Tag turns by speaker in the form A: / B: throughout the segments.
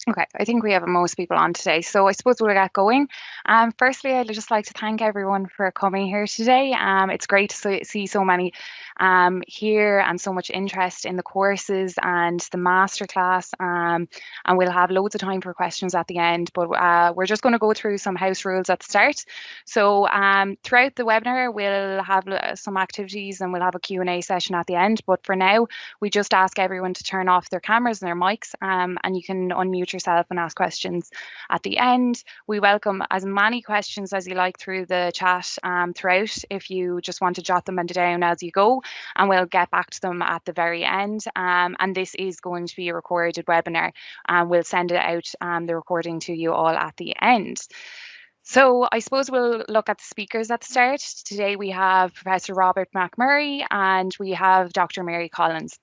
A: Okay, I think we have most people on today, so I suppose we'll get going. Firstly, I'd just like to thank everyone for coming here today. It's great to see so many here and so much interest in the courses and the masterclass. And we'll have loads of time for questions at the end, but we're just going to go through some house rules at the start. So throughout the webinar, we'll have some activities and we'll have a Q&A session at the end. But for now, we just ask everyone to turn off their cameras and their mics, and you can unmute yourself and ask questions at the end. We welcome as many questions as you like through the chat throughout, if you just want to jot them down as you go, and we'll get back to them at the very end. And this is going to be a recorded webinar, and we'll send it out, the recording, to you all at the end. So I suppose we'll look at the speakers at the start. Today we have Professor Robert McMurray and we have Dr. Mary Collins.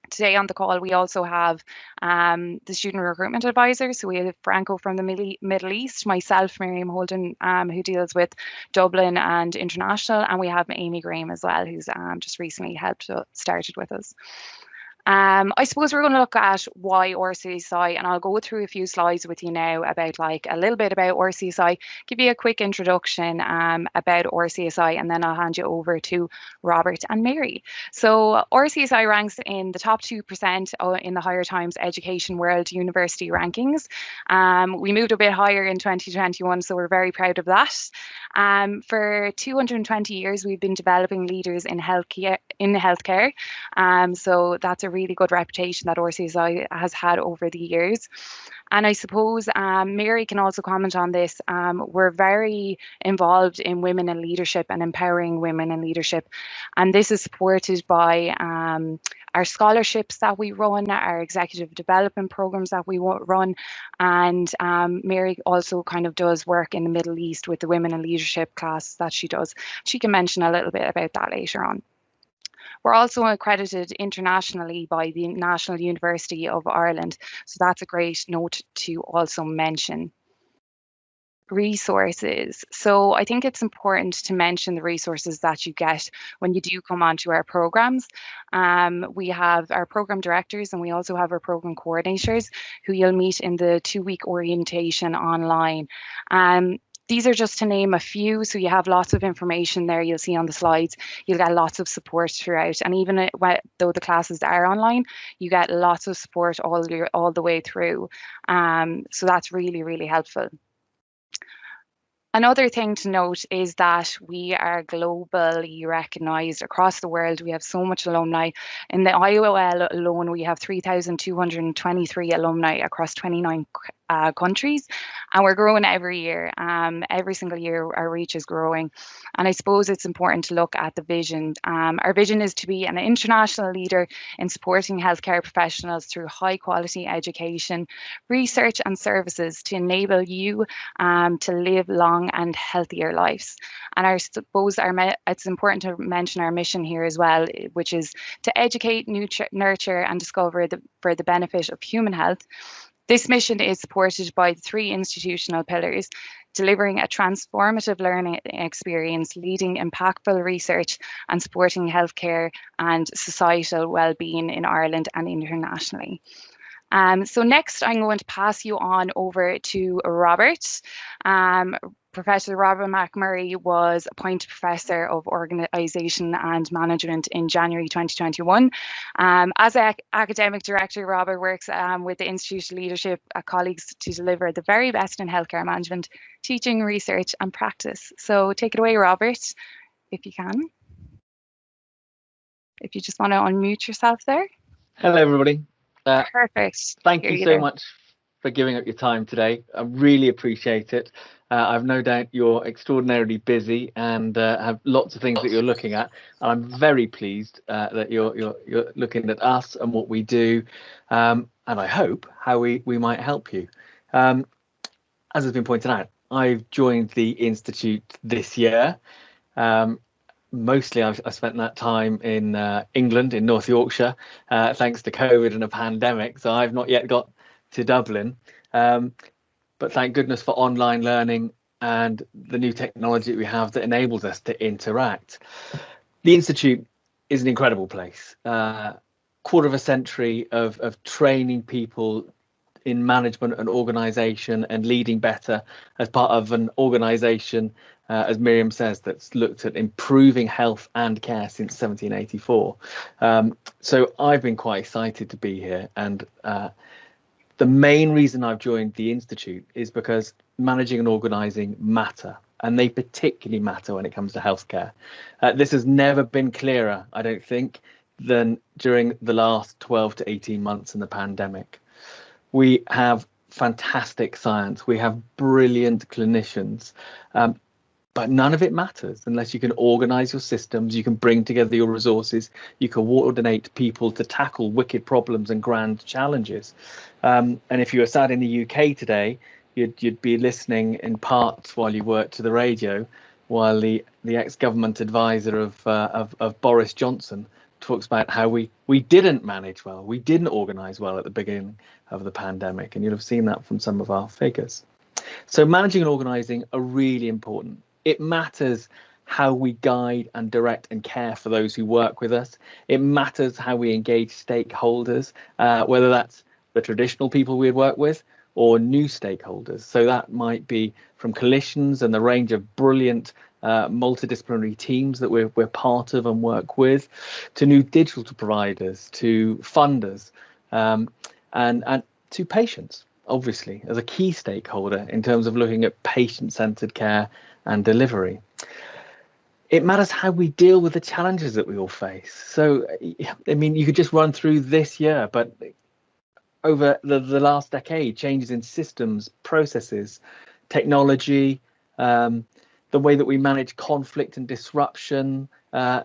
A: Today on the call, we also have the student recruitment advisor. So we have Franco from the Middle East, myself, Miriam Holden, who deals with Dublin and international, and we have Amy Graham as well, who's just recently started with us. I suppose we're going to look at why RCSI, and I'll go through a few slides with you now about like a little bit about RCSI, give you a quick introduction about RCSI, and then I'll hand you over to Robert and Mary. So RCSI ranks in the top 2% in the Higher Times Education World University rankings. We moved a bit higher in 2021, so we're very proud of that. For 220 years, we've been developing leaders in healthcare. So that's a really good reputation that RCSI has had over the years. And I suppose Mary can also comment on this. We're very involved in women in leadership and empowering women in leadership. And this is supported by our scholarships that we run, our executive development programs that we run. And Mary also kind of does work in the Middle East with the women in leadership class that she does. She can mention a little bit about that later on. We're also accredited internationally by the National University of Ireland. So that's a great note to also mention. Resources. So I think it's important to mention the resources that you get when you do come onto our programs. We have our program directors and we also have our program coordinators who you'll meet in the 2-week orientation online. These are just to name a few, so you have lots of information there. You'll see on the slides, you'll get lots of support throughout. And even though the classes are online, you get lots of support all the way through. So that's really, really helpful. Another thing to note is that we are globally recognised across the world. We have so much alumni. In the IOL alone, we have 3,223 alumni across 29 countries, and we're growing every year. Every single year our reach is growing, and I suppose it's important to look at the vision. Our vision is to be an international leader in supporting healthcare professionals through high quality education, research and services to enable you to live long and healthier lives. And I suppose it's important to mention our mission here as well, which is to educate, nurture and discover for the benefit of human health. This mission is supported by 3 institutional pillars: delivering a transformative learning experience, leading impactful research, and supporting healthcare and societal well-being in Ireland and internationally. So next, I'm going to pass you on over to Robert. Professor Robert McMurray was appointed Professor of Organisation and Management in January 2021. As an academic director, Robert works with the Institute of Leadership colleagues to deliver the very best in healthcare management, teaching, research and practice. So take it away, Robert, if you can. If you just want to unmute yourself there.
B: Hello, everybody.
A: Perfect.
B: Thank you so much for giving up your time today. I really appreciate it. I've no doubt you're extraordinarily busy and have lots of things that you're looking at. And I'm very pleased that you're looking at us and what we do, and I hope how we might help you. As has been pointed out, I've joined the Institute this year. Mostly I've spent that time in England, in North Yorkshire, thanks to COVID and a pandemic. So I've not yet got to Dublin. But thank goodness for online learning and the new technology that we have that enables us to interact. The Institute is an incredible place. Quarter of a century of training people in management and organisation and leading better as part of an organisation, as Miriam says, that's looked at improving health and care since 1784. So I've been quite excited to be here, and the main reason I've joined the Institute is because managing and organising matter, and they particularly matter when it comes to healthcare. This has never been clearer, I don't think, than during the last 12 to 18 months in the pandemic. We have fantastic science, we have brilliant clinicians, but none of it matters unless you can organise your systems, you can bring together your resources, you can coordinate people to tackle wicked problems and grand challenges. And if you were sat in the UK today, you'd be listening in parts while you worked to the radio, while the ex-government advisor of Boris Johnson talks about how we didn't manage well, we didn't organise well at the beginning of the pandemic, and you'll have seen that from some of our figures. So managing and organising are really important. It matters how we guide and direct and care for those who work with us. It matters how we engage stakeholders, whether that's the traditional people we'd work with or new stakeholders. So that might be from coalitions and the range of brilliant multidisciplinary teams that we're part of and work with, to new digital providers, to funders, and to patients, obviously, as a key stakeholder in terms of looking at patient-centred care and delivery. It matters how we deal with the challenges that we all face. So, I mean, you could just run through this year, but over the last decade, changes in systems, processes, technology, the way that we manage conflict and disruption,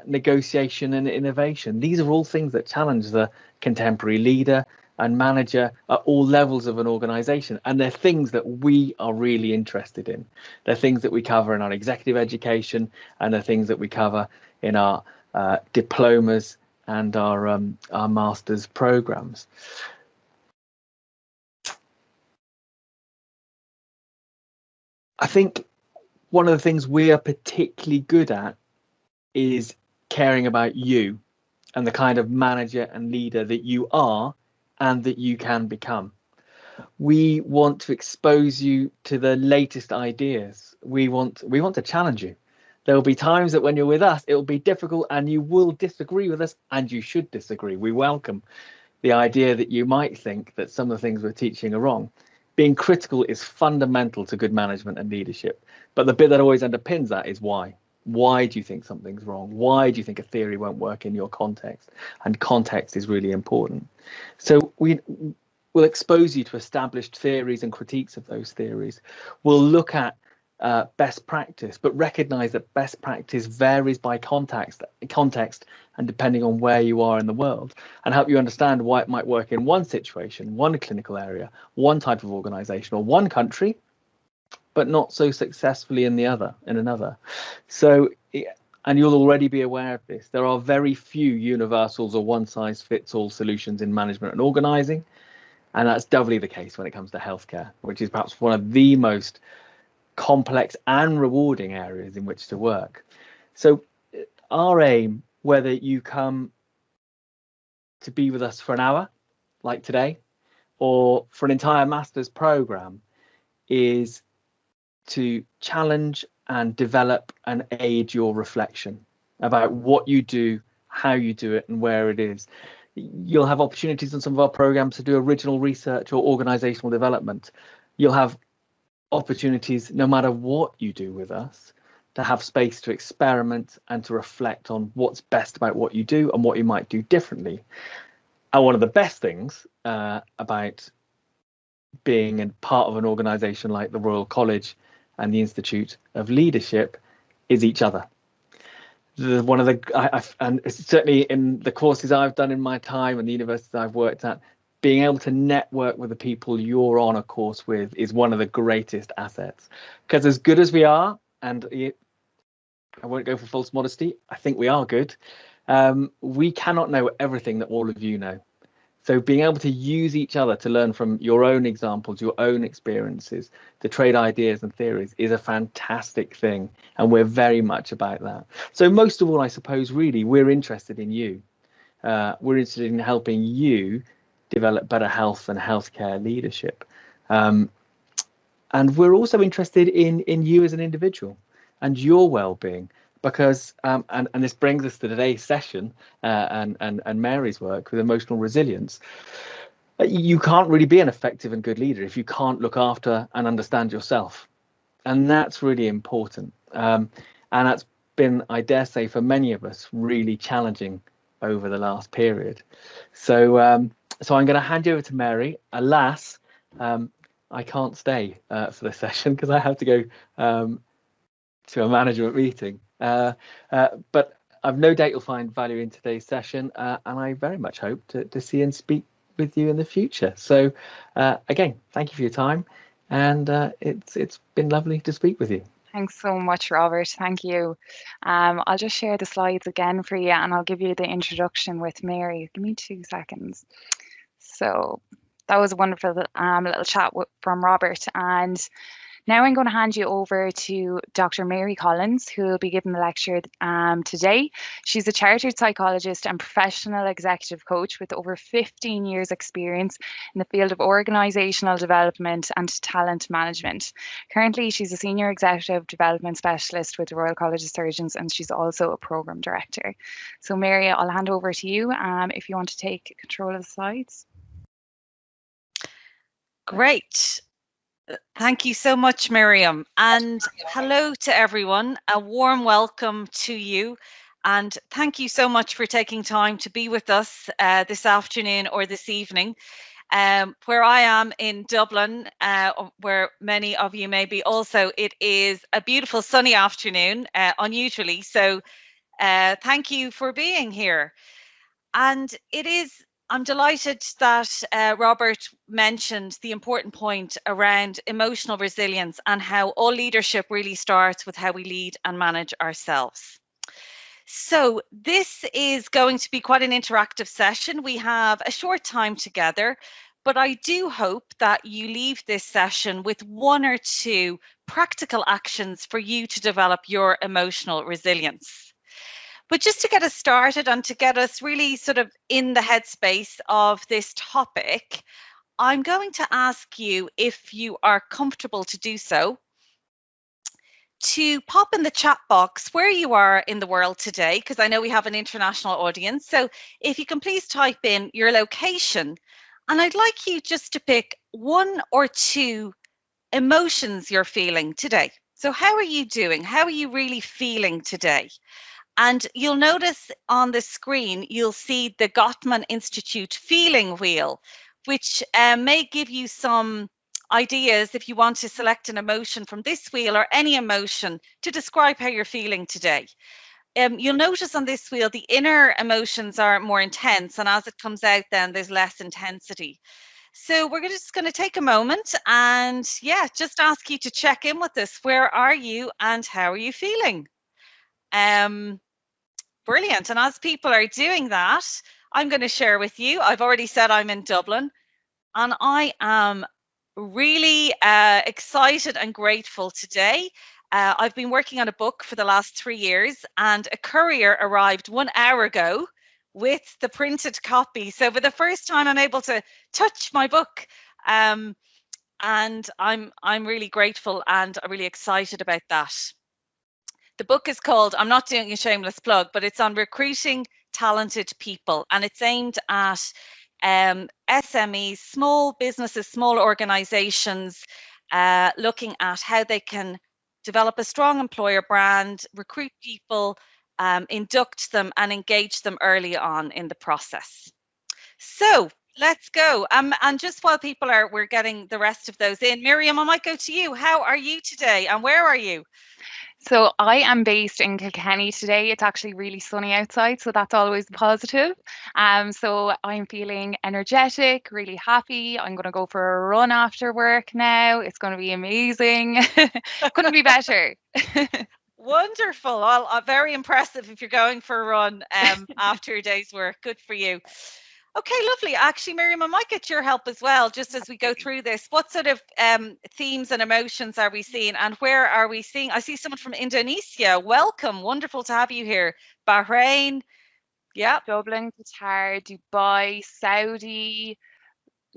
B: negotiation and innovation. These are all things that challenge the contemporary leader and manager at all levels of an organisation, and they're things that we are really interested in. They're things that we cover in our executive education, and they're things that we cover in our diplomas and our master's programs. I think one of the things we are particularly good at is caring about you and the kind of manager and leader that you are and that you can become. We want to expose you to the latest ideas. We want to challenge you. There will be times that when you're with us, it will be difficult and you will disagree with us, and you should disagree. We welcome the idea that you might think that some of the things we're teaching are wrong. Being critical is fundamental to good management and leadership. But the bit that always underpins that is why. Why do you think something's wrong? Why do you think a theory won't work in your context? And context is really important. So we'll expose you to established theories and critiques of those theories. We'll look at best practice, but recognize that best practice varies by context and depending on where you are in the world, and help you understand why it might work in one situation, one clinical area, one type of organization or one country, but not so successfully in another. So, and you'll already be aware of this, there are very few universals or one-size-fits-all solutions in management and organising, and that's doubly the case when it comes to healthcare, which is perhaps one of the most complex and rewarding areas in which to work. So our aim, whether you come to be with us for an hour, like today, or for an entire master's programme, is to challenge and develop and aid your reflection about what you do, how you do it, and where it is. You'll have opportunities in some of our programs to do original research or organizational development. You'll have opportunities, no matter what you do with us, to have space to experiment and to reflect on what's best about what you do and what you might do differently. And one of the best things about being a part of an organisation like the Royal College and the Institute of Leadership is each other. And certainly in the courses I've done in my time and the universities I've worked at, being able to network with the people you're on a course with is one of the greatest assets. Because as good as we are, and I won't go for false modesty, I think we are good, we cannot know everything that all of you know. So being able to use each other to learn from your own examples, your own experiences, to trade ideas and theories is a fantastic thing. And we're very much about that. So most of all, I suppose, really, we're interested in you. We're interested in helping you develop better health and healthcare leadership. And we're also interested in you as an individual and your well-being, because and this brings us to today's session and Mary's work with emotional resilience. You can't really be an effective and good leader if you can't look after and understand yourself, and that's really important. And that's been, I dare say, for many of us, really challenging over the last period. So so I'm going to hand you over to Mary. Alas, I can't stay for the session because I have to go to a management meeting. But I've no doubt you'll find value in today's session, and I very much hope to see and speak with you in the future. So again, thank you for your time, and it's been lovely to speak with you.
A: Thanks so much, Robert. Thank you. I'll just share the slides again for you, and I'll give you the introduction with Mary. Give me 2 seconds. So that was a wonderful little chat from Robert. And now I'm going to hand you over to Dr. Mary Collins, who will be giving the lecture today. She's a chartered psychologist and professional executive coach with over 15 years experience in the field of organisational development and talent management. Currently, she's a senior executive development specialist with the Royal College of Surgeons, and she's also a programme director. So Mary, I'll hand over to you if you want to take control of the slides.
C: Great. Thank you so much, Miriam. And hello to everyone. A warm welcome to you. And thank you so much for taking time to be with us this afternoon or this evening. Where I am in Dublin, where many of you may be also, it is a beautiful sunny afternoon, unusually. So thank you for being here. And I'm delighted that Robert mentioned the important point around emotional resilience and how all leadership really starts with how we lead and manage ourselves. So this is going to be quite an interactive session. We have a short time together, but I do hope that you leave this session with 1 or 2 practical actions for you to develop your emotional resilience. But just to get us started and to get us really sort of in the headspace of this topic, I'm going to ask you, if you are comfortable to do so, to pop in the chat box where you are in the world today, because I know we have an international audience. So if you can please type in your location, and I'd like you just to pick 1 or 2 emotions you're feeling today. So how are you doing? How are you really feeling today? And you'll notice on the screen, you'll see the Gottman Institute feeling wheel, which may give you some ideas if you want to select an emotion from this wheel or any emotion to describe how you're feeling today. You'll notice on this wheel, the inner emotions are more intense, and as it comes out, then there's less intensity. So we're just going to take a moment and just ask you to check in with us. Where are you and how are you feeling? Brilliant. And as people are doing that, I'm going to share with you, I've already said I'm in Dublin, and I am really excited and grateful today. I've been working on a book for the last 3 years, and a courier arrived 1 hour ago with the printed copy. So for the first time, I'm able to touch my book. And I'm really grateful and I'm really excited about that. The book is called, I'm not doing a shameless plug, but it's on recruiting talented people, and it's aimed at SMEs, small businesses, small organizations, looking at how they can develop a strong employer brand, recruit people, induct them and engage them early on in the process. So let's go. And just while we're getting the rest of those in, Miriam, I might go to you. How are you today and where are you?
A: So I am based in Kilkenny today. It's actually really sunny outside, so that's always positive. So I'm feeling energetic, really happy. I'm going to go for a run after work now. It's going to be amazing. Couldn't be better.
C: Wonderful. Well, very impressive if you're going for a run after a day's work. Good for you. Okay, lovely. Actually, Miriam, I might get your help as well, just as we go through this. What sort of themes and emotions are we seeing, and where are we seeing? I see someone from Indonesia. Welcome. Wonderful to have you here. Bahrain. Yeah.
A: Dublin, Qatar, Dubai, Saudi,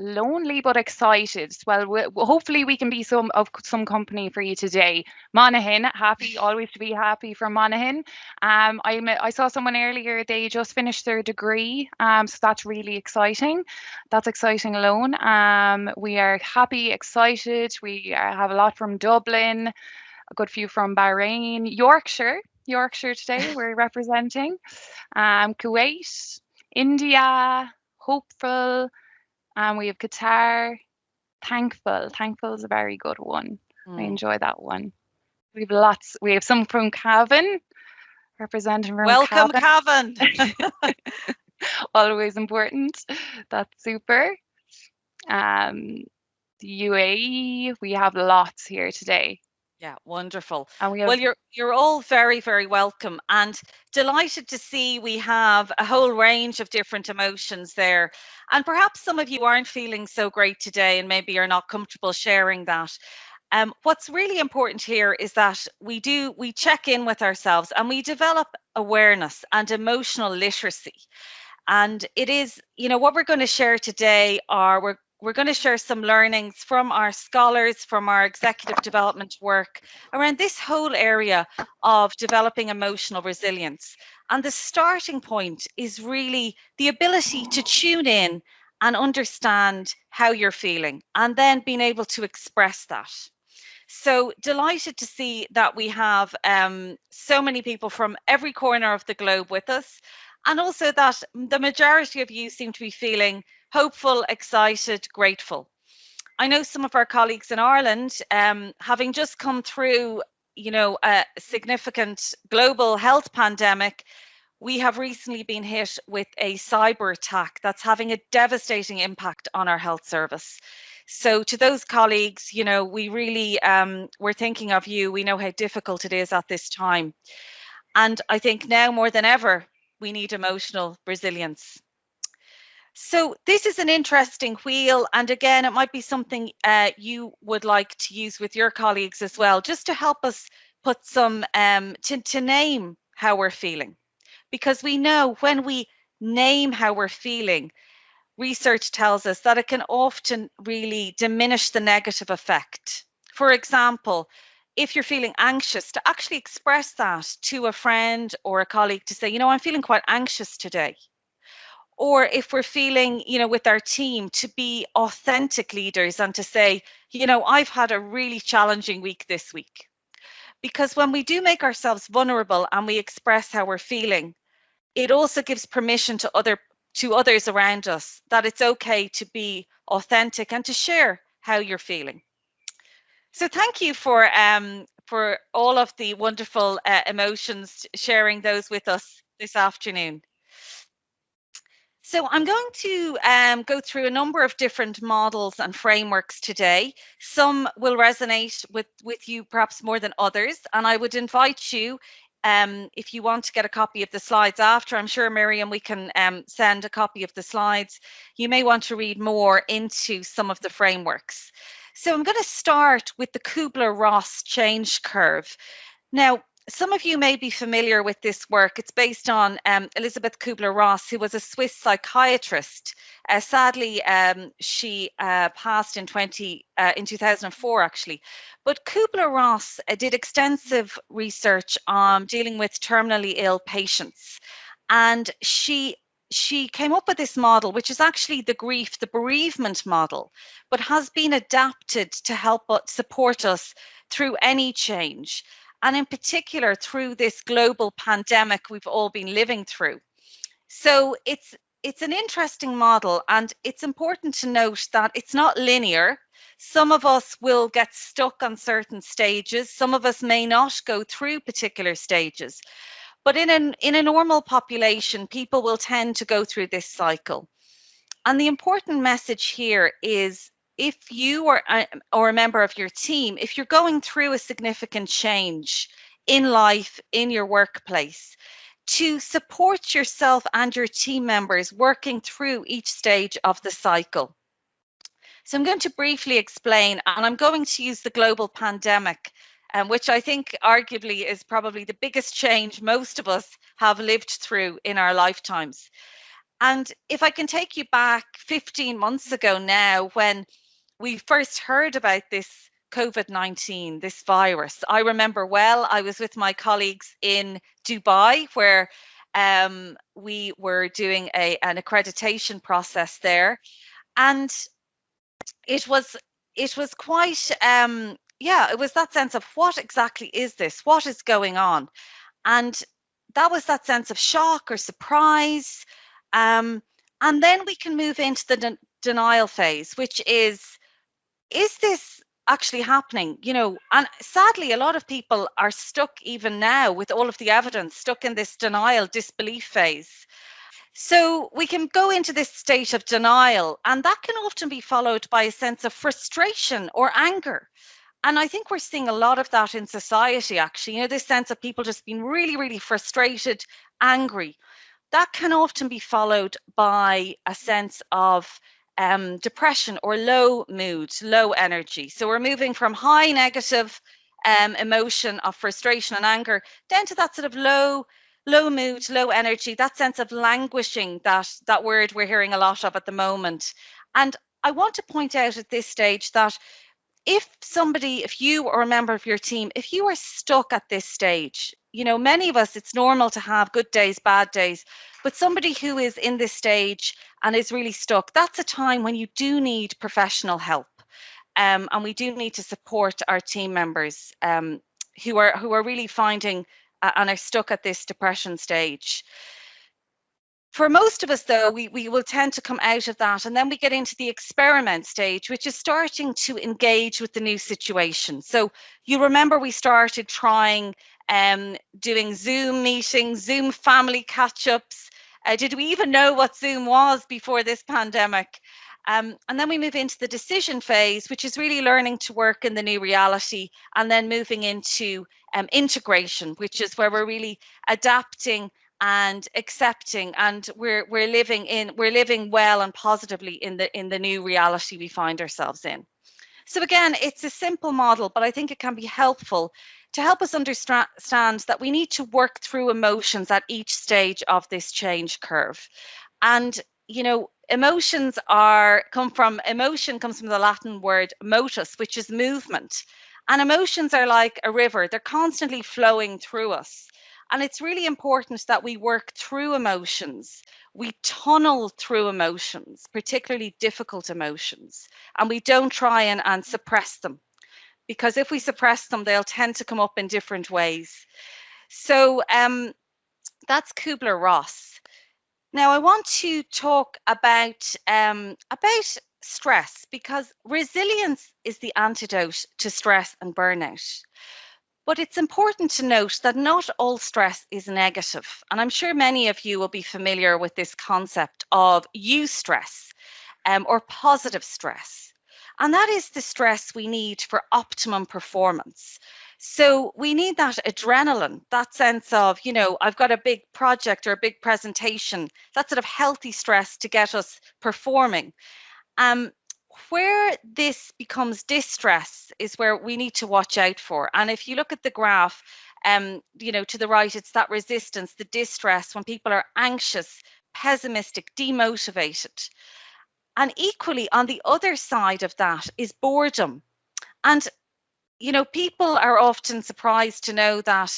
A: Lonely but excited. Well, hopefully we can be some company for you today. Monaghan, happy, always to be happy from Monaghan. I saw someone earlier, they just finished their degree, so that's really exciting. That's exciting alone. We are happy, excited. We have a lot from Dublin, a good few from Bahrain, Yorkshire today we're representing, Kuwait, India, hopeful. We have Qatar, thankful. Thankful is a very good one. I enjoy that one. We have lots. We have some from Cavan, representing from
C: Welcome,
A: Cavan.
C: Cavan.
A: Always important. That's super. The UAE, we have lots here today.
C: Yeah, wonderful.
A: And we have,
C: well, you're all very, very welcome, and delighted to see we have a whole range of different emotions there. And perhaps some of you aren't feeling so great today and maybe you're not comfortable sharing that. What's really important here is that we check in with ourselves and we develop awareness and emotional literacy. And it is, what we're going to share today are we're going to share some learnings from our scholars, from our executive development work around this whole area of developing emotional resilience. And the starting point is really the ability to tune in and understand how you're feeling, and then being able to express that. So delighted to see that we have so many people from every corner of the globe with us, and also that the majority of you seem to be feeling hopeful, excited, grateful. I know some of our colleagues in Ireland, having just come through, a significant global health pandemic, we have recently been hit with a cyber attack that's having a devastating impact on our health service. So to those colleagues, we really, we're thinking of you. We know how difficult it is at this time. And I think now more than ever, we need emotional resilience. So this is an interesting wheel. And again, it might be something you would like to use with your colleagues as well, just to help us put some, to name how we're feeling. Because we know when we name how we're feeling, research tells us that it can often really diminish the negative effect. For example, if you're feeling anxious, to actually express that to a friend or a colleague, to say, I'm feeling quite anxious today. Or if we're feeling, with our team, to be authentic leaders and to say, I've had a really challenging week this week. Because when we do make ourselves vulnerable and we express how we're feeling, it also gives permission to others around us that it's okay to be authentic and to share how you're feeling. So thank you for all of the wonderful emotions, sharing those with us this afternoon. So I'm going to go through a number of different models and frameworks today. Some will resonate with you perhaps more than others, and I would invite you, if you want to get a copy of the slides after, I'm sure, Miriam, we can send a copy of the slides. You may want to read more into some of the frameworks. So I'm going to start with the Kubler-Ross change curve. Now, some of you may be familiar with this work. It's based on Elizabeth Kubler-Ross, who was a Swiss psychiatrist. Sadly, she passed in 2004, actually. But Kubler-Ross did extensive research on dealing with terminally ill patients. And she came up with this model, which is actually the bereavement model, but has been adapted to help support us through any change. And in particular, through this global pandemic we've all been living through. So it's an interesting model, and it's important to note that it's not linear. Some of us will get stuck on certain stages. Some of us may not go through particular stages. But in a normal population, people will tend to go through this cycle. And the important message here is, if you or a member of your team, if you're going through a significant change in life, in your workplace, to support yourself and your team members working through each stage of the cycle. So I'm going to briefly explain, and I'm going to use the global pandemic, which I think arguably is probably the biggest change most of us have lived through in our lifetimes. And if I can take you back 15 months ago now, when we first heard about this COVID-19, this virus, I remember well, I was with my colleagues in Dubai, where we were doing an accreditation process there. And it was quite yeah, it was that sense of what exactly is this? What is going on? And that was that sense of shock or surprise. And then we can move into the denial phase, which is this actually happening? You know, and sadly, a lot of people are stuck even now with all of the evidence, stuck in this denial, disbelief phase. So we can go into this state of denial, and that can often be followed by a sense of frustration or anger. And I think we're seeing a lot of that in society, actually. You know, this sense of people just being really, really frustrated, angry. That can often be followed by a sense of depression or low mood, low energy. So we're moving from high negative emotion of frustration and anger down to that sort of low mood, low energy, that sense of languishing, that word we're hearing a lot of at the moment. And I want to point out at this stage that if you or a member of your team, if you are stuck at this stage, you know, many of us, it's normal to have good days, bad days, but somebody who is in this stage and is really stuck, that's a time when you do need professional help. And we do need to support our team members who are really finding and are stuck at this depression stage. For most of us, though, we will tend to come out of that, and then we get into the experiment stage, which is starting to engage with the new situation. So you remember we started trying doing Zoom meetings, Zoom family catch-ups. Did we even know what Zoom was before this pandemic? And then we move into the decision phase, which is really learning to work in the new reality, and then moving into integration, which is where we're really adapting and accepting, and we're living well and positively in the new reality we find ourselves in. So again, it's a simple model, but I think it can be helpful to help us understand that we need to work through emotions at each stage of this change curve. And you know, emotion comes from the Latin word motus, which is movement. And emotions are like a river, they're constantly flowing through us. And it's really important that we work through emotions. We tunnel through emotions, particularly difficult emotions, and we don't try and suppress them, because if we suppress them, they'll tend to come up in different ways. So that's Kubler-Ross. Now, I want to talk about stress, because resilience is the antidote to stress and burnout. But it's important to note that not all stress is negative. And I'm sure many of you will be familiar with this concept of eustress or positive stress. And that is the stress we need for optimum performance. So we need that adrenaline, that sense of, you know, I've got a big project or a big presentation, that sort of healthy stress to get us performing. Where this becomes distress is where we need to watch out for. And if you look at the graph, you know, to the right, it's that resistance, the distress, when people are anxious, pessimistic, demotivated. And equally, on the other side of that is boredom. And, you know, people are often surprised to know that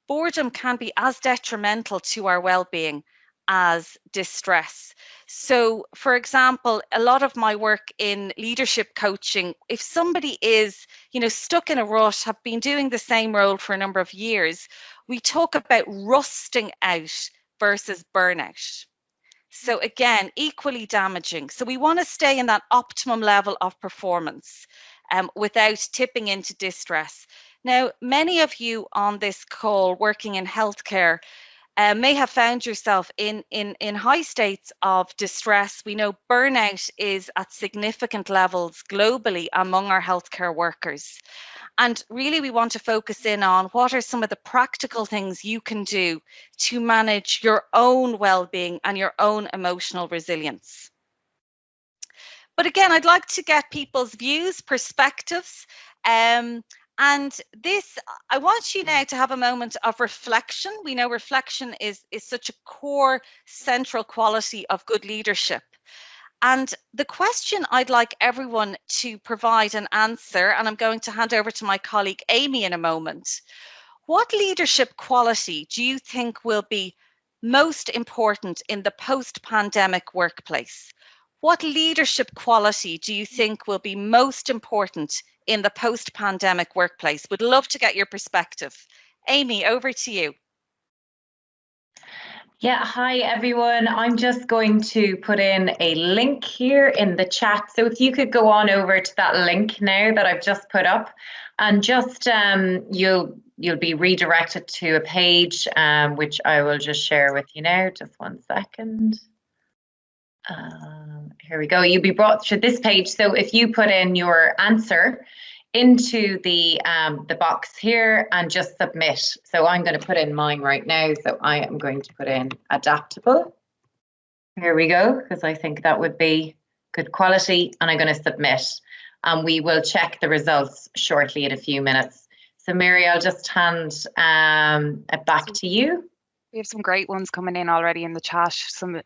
C: boredom can be as detrimental to our well-being as distress. So, for example, a lot of my work in leadership coaching, if somebody is, you know, stuck in a rut, have been doing the same role for a number of years, we talk about rusting out versus burnout. So again, equally damaging. So we want to stay in that optimum level of performance without tipping into distress. Now, many of you on this call working in healthcare may have found yourself in high states of distress. We know burnout is at significant levels globally among our healthcare workers. And really, we want to focus in on what are some of the practical things you can do to manage your own well-being and your own emotional resilience. But again, I'd like to get people's views, perspectives, and And this, I want you now to have a moment of reflection. We know reflection is such a core, central quality of good leadership. And the question I'd like everyone to provide an answer, and I'm going to hand over to my colleague Amy in a moment. What leadership quality do you think will be most important in the post-pandemic workplace? What leadership quality do you think will be most important in the post-pandemic workplace? Would love to get your perspective. Amy, over to you.
D: Yeah, hi everyone. I'm just going to put in a link here in the chat. So if you could go on over to that link now that I've just put up, and just you'll be redirected to a page which I will just share with you now. Just 1 second. Here we go. You'll be brought to this page. So if you put in your answer into the box here and just submit. So I'm going to put in mine right now. So I am going to put in adaptable. Here we go, because I think that would be good quality, and I'm going to submit. And we will check the results shortly in a few minutes. So Mary, I'll just hand it back to you.
A: We have some great ones coming in already in the chat, some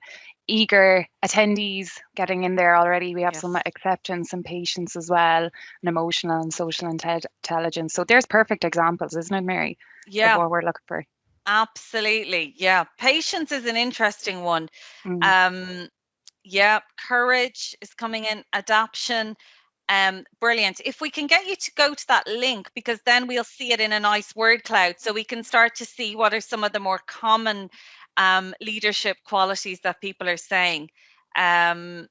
A: eager attendees getting in there already. We have some acceptance and patience as well, and emotional and social intelligence. So there's perfect examples, isn't it, Mary?
C: Yeah.
A: Of what we're looking for.
C: Absolutely. Yeah. Patience is an interesting one. Yeah. Courage is coming in. Adaption. Brilliant. If we can get you to go to that link, because then we'll see it in a nice word cloud, so we can start to see what are some of the more common leadership qualities that people are saying.
A: If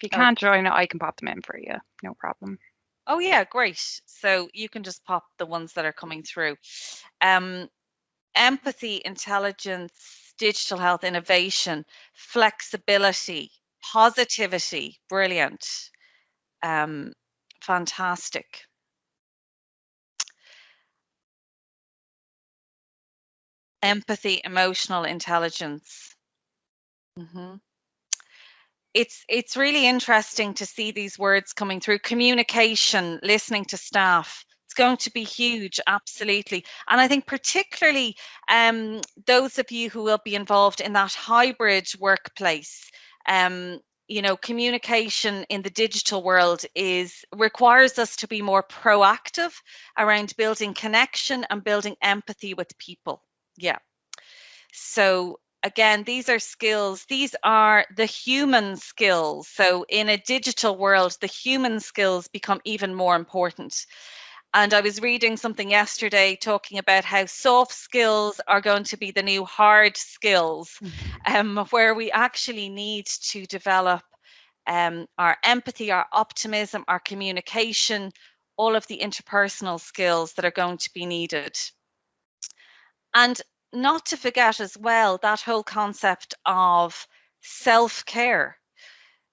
A: you can't join it, I can pop them in for you. No problem.
C: Oh yeah, great. So you can just pop the ones that are coming through. Empathy, intelligence, digital health, innovation, flexibility, positivity. Brilliant. Fantastic. Empathy, emotional intelligence. It's really interesting to see these words coming through. Communication, listening to staff. It's going to be huge, absolutely. And I think particularly those of you who will be involved in that hybrid workplace, you know, communication in the digital world requires us to be more proactive around building connection and building empathy with people. Yeah. So again, these are skills. These are the human skills. So in a digital world, the human skills become even more important. And I was reading something yesterday talking about how soft skills are going to be the new hard skills, where we actually need to develop our empathy, our optimism, our communication, all of the interpersonal skills that are going to be needed. And not to forget as well that whole concept of self-care.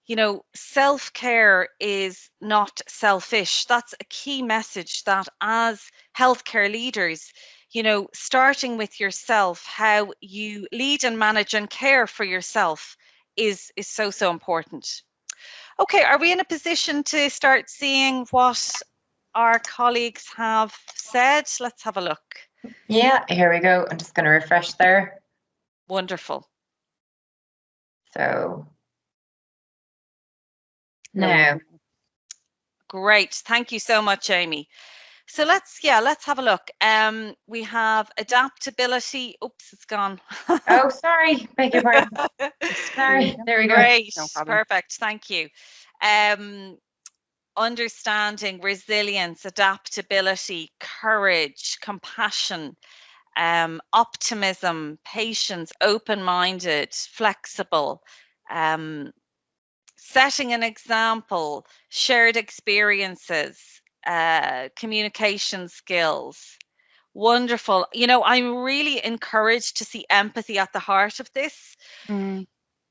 C: You know, self-care is not selfish. That's a key message, that as healthcare leaders, you know, starting with yourself, how you lead and manage and care for yourself is so important. Okay, are we in a position to start seeing what our colleagues have said? Let's have a look.
D: Yeah, here we go. I'm just going to refresh there.
C: Wonderful.
D: So now.
C: Great. Thank you so much, Amy. So let's have a look. We have adaptability. Oops, it's gone.
D: Oh, sorry. Beg your pardon. Sorry. There we go.
C: Great.
A: No problem.
C: Perfect. Thank you. Understanding, resilience, adaptability, courage, compassion, optimism, patience, open-minded, flexible, setting an example, shared experiences, communication skills. Wonderful. You know, I'm really encouraged to see empathy at the heart of this,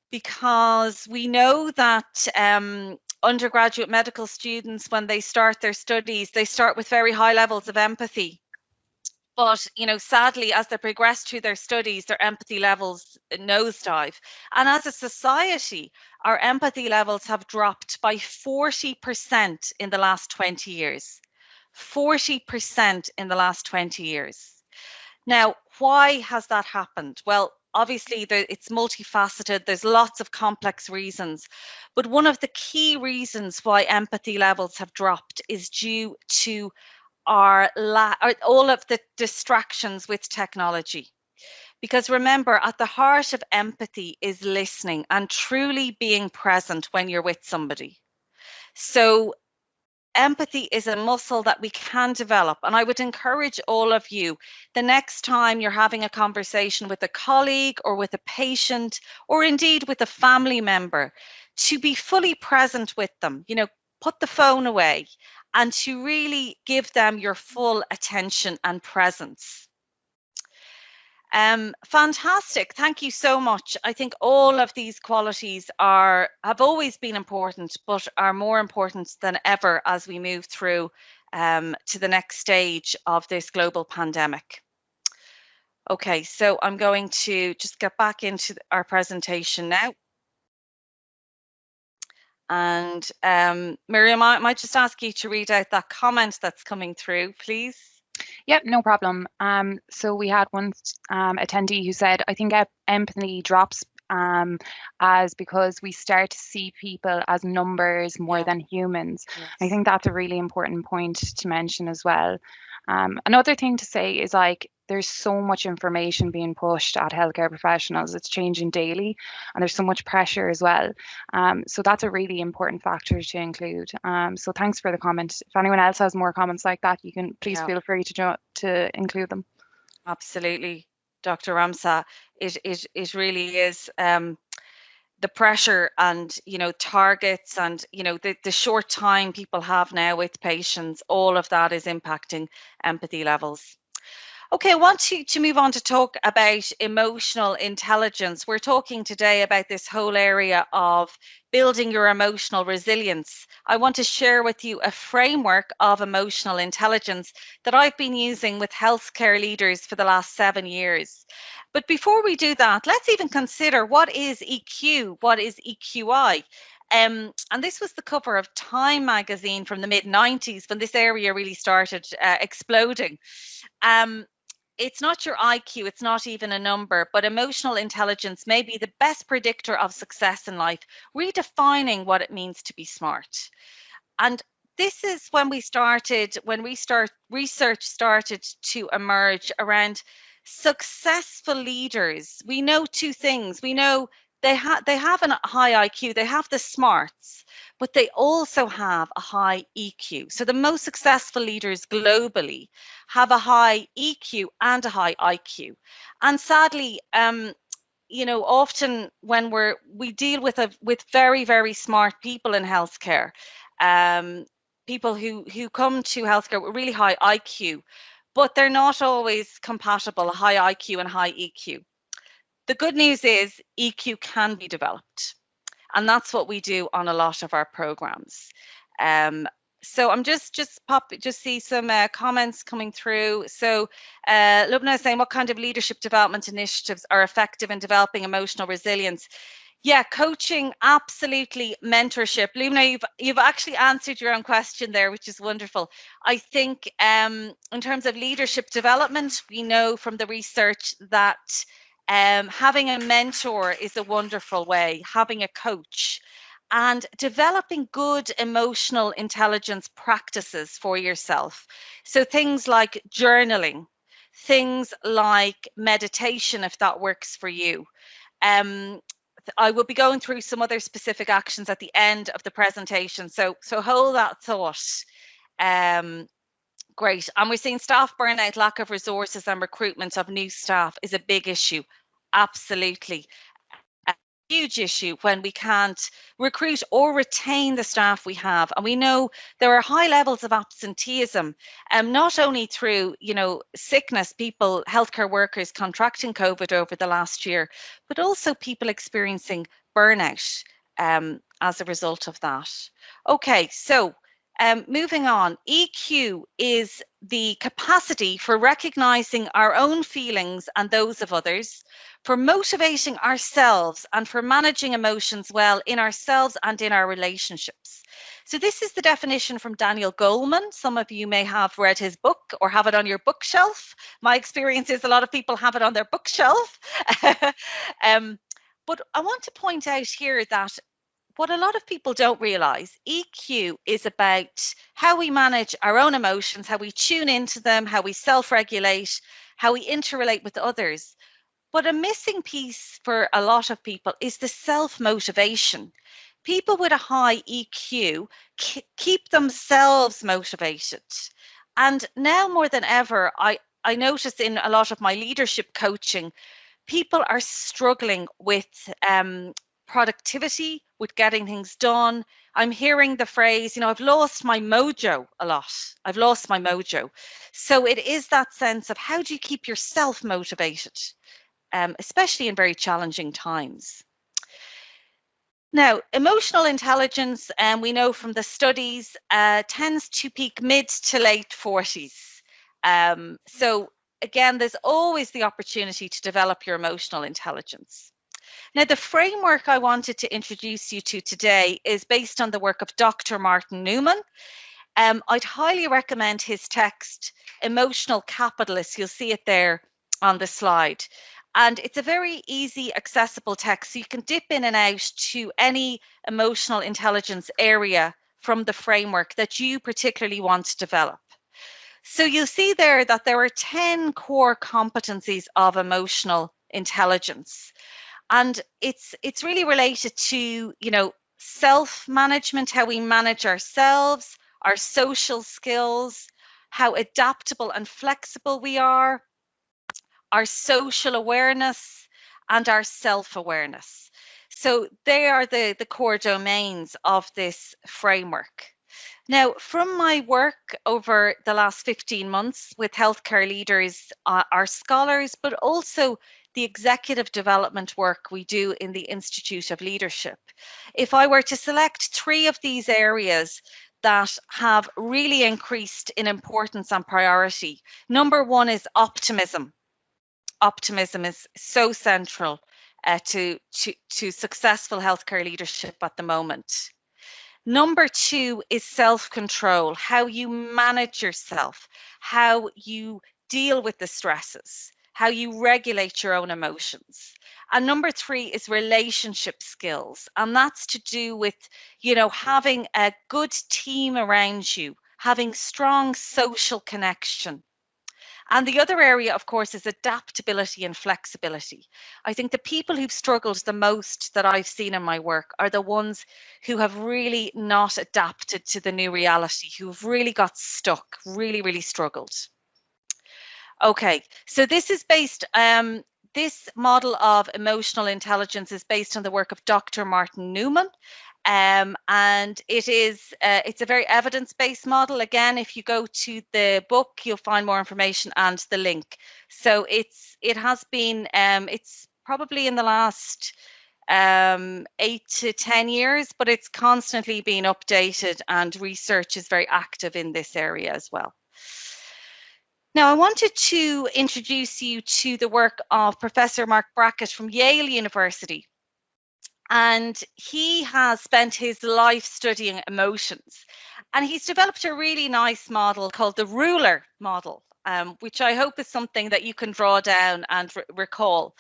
C: because we know that undergraduate medical students, when they start their studies, they start with very high levels of empathy. But, you know, sadly, as they progress through their studies, their empathy levels nosedive. And as a society, our empathy levels have dropped by 40% in the last 20 years. 40% in the last 20 years. Now, why has that happened? Well, obviously, it's multifaceted. There's lots of complex reasons. But one of the key reasons why empathy levels have dropped is due to all of the distractions with technology. Because remember, at the heart of empathy is listening and truly being present when you're with somebody. So empathy is a muscle that we can develop. And I would encourage all of you, the next time you're having a conversation with a colleague or with a patient, or indeed with a family member, to be fully present with them, put the phone away and to really give them your full attention and presence. Fantastic. Thank you so much. I think all of these qualities have always been important, but are more important than ever as we move through to the next stage of this global pandemic. Okay, so I'm going to just get back into our presentation now. And Miriam, I might just ask you to read out that comment that's coming through, please.
A: Yep, no problem. So we had one attendee who said, I think empathy drops as because we start to see people as numbers more than humans. Yes. I think that's a really important point to mention as well. Another thing to say is there's so much information being pushed at healthcare professionals. It's changing daily and there's so much pressure as well. So that's a really important factor to include. So thanks for the comment. If anyone else has more comments like that, you can please feel free to include them.
C: Absolutely, Dr. Ramsa. It really is the pressure and, targets and, the short time people have now with patients, all of that is impacting empathy levels. Okay, I want to move on to talk about emotional intelligence. We're talking today about this whole area of building your emotional resilience. I want to share with you a framework of emotional intelligence that I've been using with healthcare leaders for the last 7 years. But before we do that, let's even consider what is EQ, what is EQI? And this was the cover of Time magazine from the mid-90s when this area really started exploding. It's not your IQ, it's not even a number, but emotional intelligence may be the best predictor of success in life, redefining what it means to be smart. And this is when research started to emerge around successful leaders. We know two things. We know they have a high IQ, they have the smarts, but they also have a high EQ. So the most successful leaders globally have a high EQ and a high IQ. And sadly, often when we deal with very, very smart people in healthcare, people who come to healthcare with really high IQ, but they're not always compatible, high IQ and high EQ. The good news is EQ can be developed, and that's what we do on a lot of our programs. So I'm just see some comments coming through. So Lubna is saying, what kind of leadership development initiatives are effective in developing emotional resilience? Yeah, coaching, absolutely. Mentorship. Lubna, you've actually answered your own question there, which is wonderful. I think in terms of leadership development, we know from the research that having a mentor is a wonderful way, having a coach, and developing good emotional intelligence practices for yourself. So things like journaling, things like meditation, if that works for you. I will be going through some other specific actions at the end of the presentation. So hold that thought. Great. And we're seeing staff burnout, lack of resources and recruitment of new staff is a big issue. Absolutely. A huge issue when we can't recruit or retain the staff we have. And we know there are high levels of absenteeism, not only through, sickness, healthcare workers contracting COVID over the last year, but also people experiencing burnout as a result of that. Okay, so moving on, EQ is the capacity for recognizing our own feelings and those of others, for motivating ourselves, and for managing emotions well in ourselves and in our relationships. So this is the definition from Daniel Goleman. Some of you may have read his book or have it on your bookshelf. My experience is a lot of people have it on their bookshelf. But I want to point out here that what a lot of people don't realize, EQ is about how we manage our own emotions, how we tune into them, how we self-regulate, how we interrelate with others. But a missing piece for a lot of people is the self-motivation. People with a high EQ keep themselves motivated. And now more than ever, I notice in a lot of my leadership coaching, people are struggling with productivity, with getting things done. I'm hearing the phrase, I've lost my mojo a lot. I've lost my mojo. So it is that sense of how do you keep yourself motivated, especially in very challenging times. Now, emotional intelligence, we know from the studies, tends to peak mid to late 40s. So again, there's always the opportunity to develop your emotional intelligence. Now, the framework I wanted to introduce you to today is based on the work of Dr. Martin Newman. I'd highly recommend his text, Emotional Capitalist. You'll see it there on the slide. And it's a very easy, accessible text. So you can dip in and out to any emotional intelligence area from the framework that you particularly want to develop. So you'll see there that there are 10 core competencies of emotional intelligence. And it's really related to, self-management, how we manage ourselves, our social skills, how adaptable and flexible we are, our social awareness, and our self-awareness. So they are the core domains of this framework. Now, from my work over the last 15 months with healthcare leaders, our scholars, but also the executive development work we do in the Institute of Leadership, if I were to select 3 of these areas that have really increased in importance and priority, number 1 is optimism. Optimism is so central to successful healthcare leadership at the moment. Number 2 is self-control, how you manage yourself, how you deal with the stresses, how you regulate your own emotions. And number 3 is relationship skills. And that's to do with, having a good team around you, having strong social connection. And the other area, of course, is adaptability and flexibility. I think the people who've struggled the most that I've seen in my work are the ones who have really not adapted to the new reality, who've really got stuck, really, really struggled. Okay, so this is based, this model of emotional intelligence is based on the work of Dr. Martin Newman. And it's a very evidence-based model. Again, if you go to the book, you'll find more information and the link. So it has been, it's probably in the last 8 to 10 years, but it's constantly being updated, and research is very active in this area as well. Now, I wanted to introduce you to the work of Professor Mark Brackett from Yale University. And he has spent his life studying emotions. And he's developed a really nice model called the ruler model, which I hope is something that you can draw down and recall.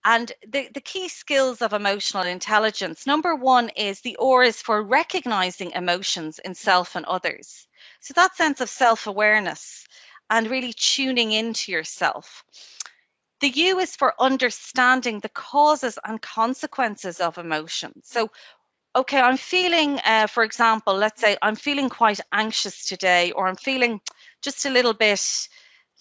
C: And the key skills of emotional intelligence, number 1 is the R is for recognizing emotions in self and others. So that sense of self-awareness and really tuning into yourself. The U is for understanding the causes and consequences of emotion. So, okay, I'm feeling, for example, let's say I'm feeling quite anxious today, or I'm feeling just a little bit,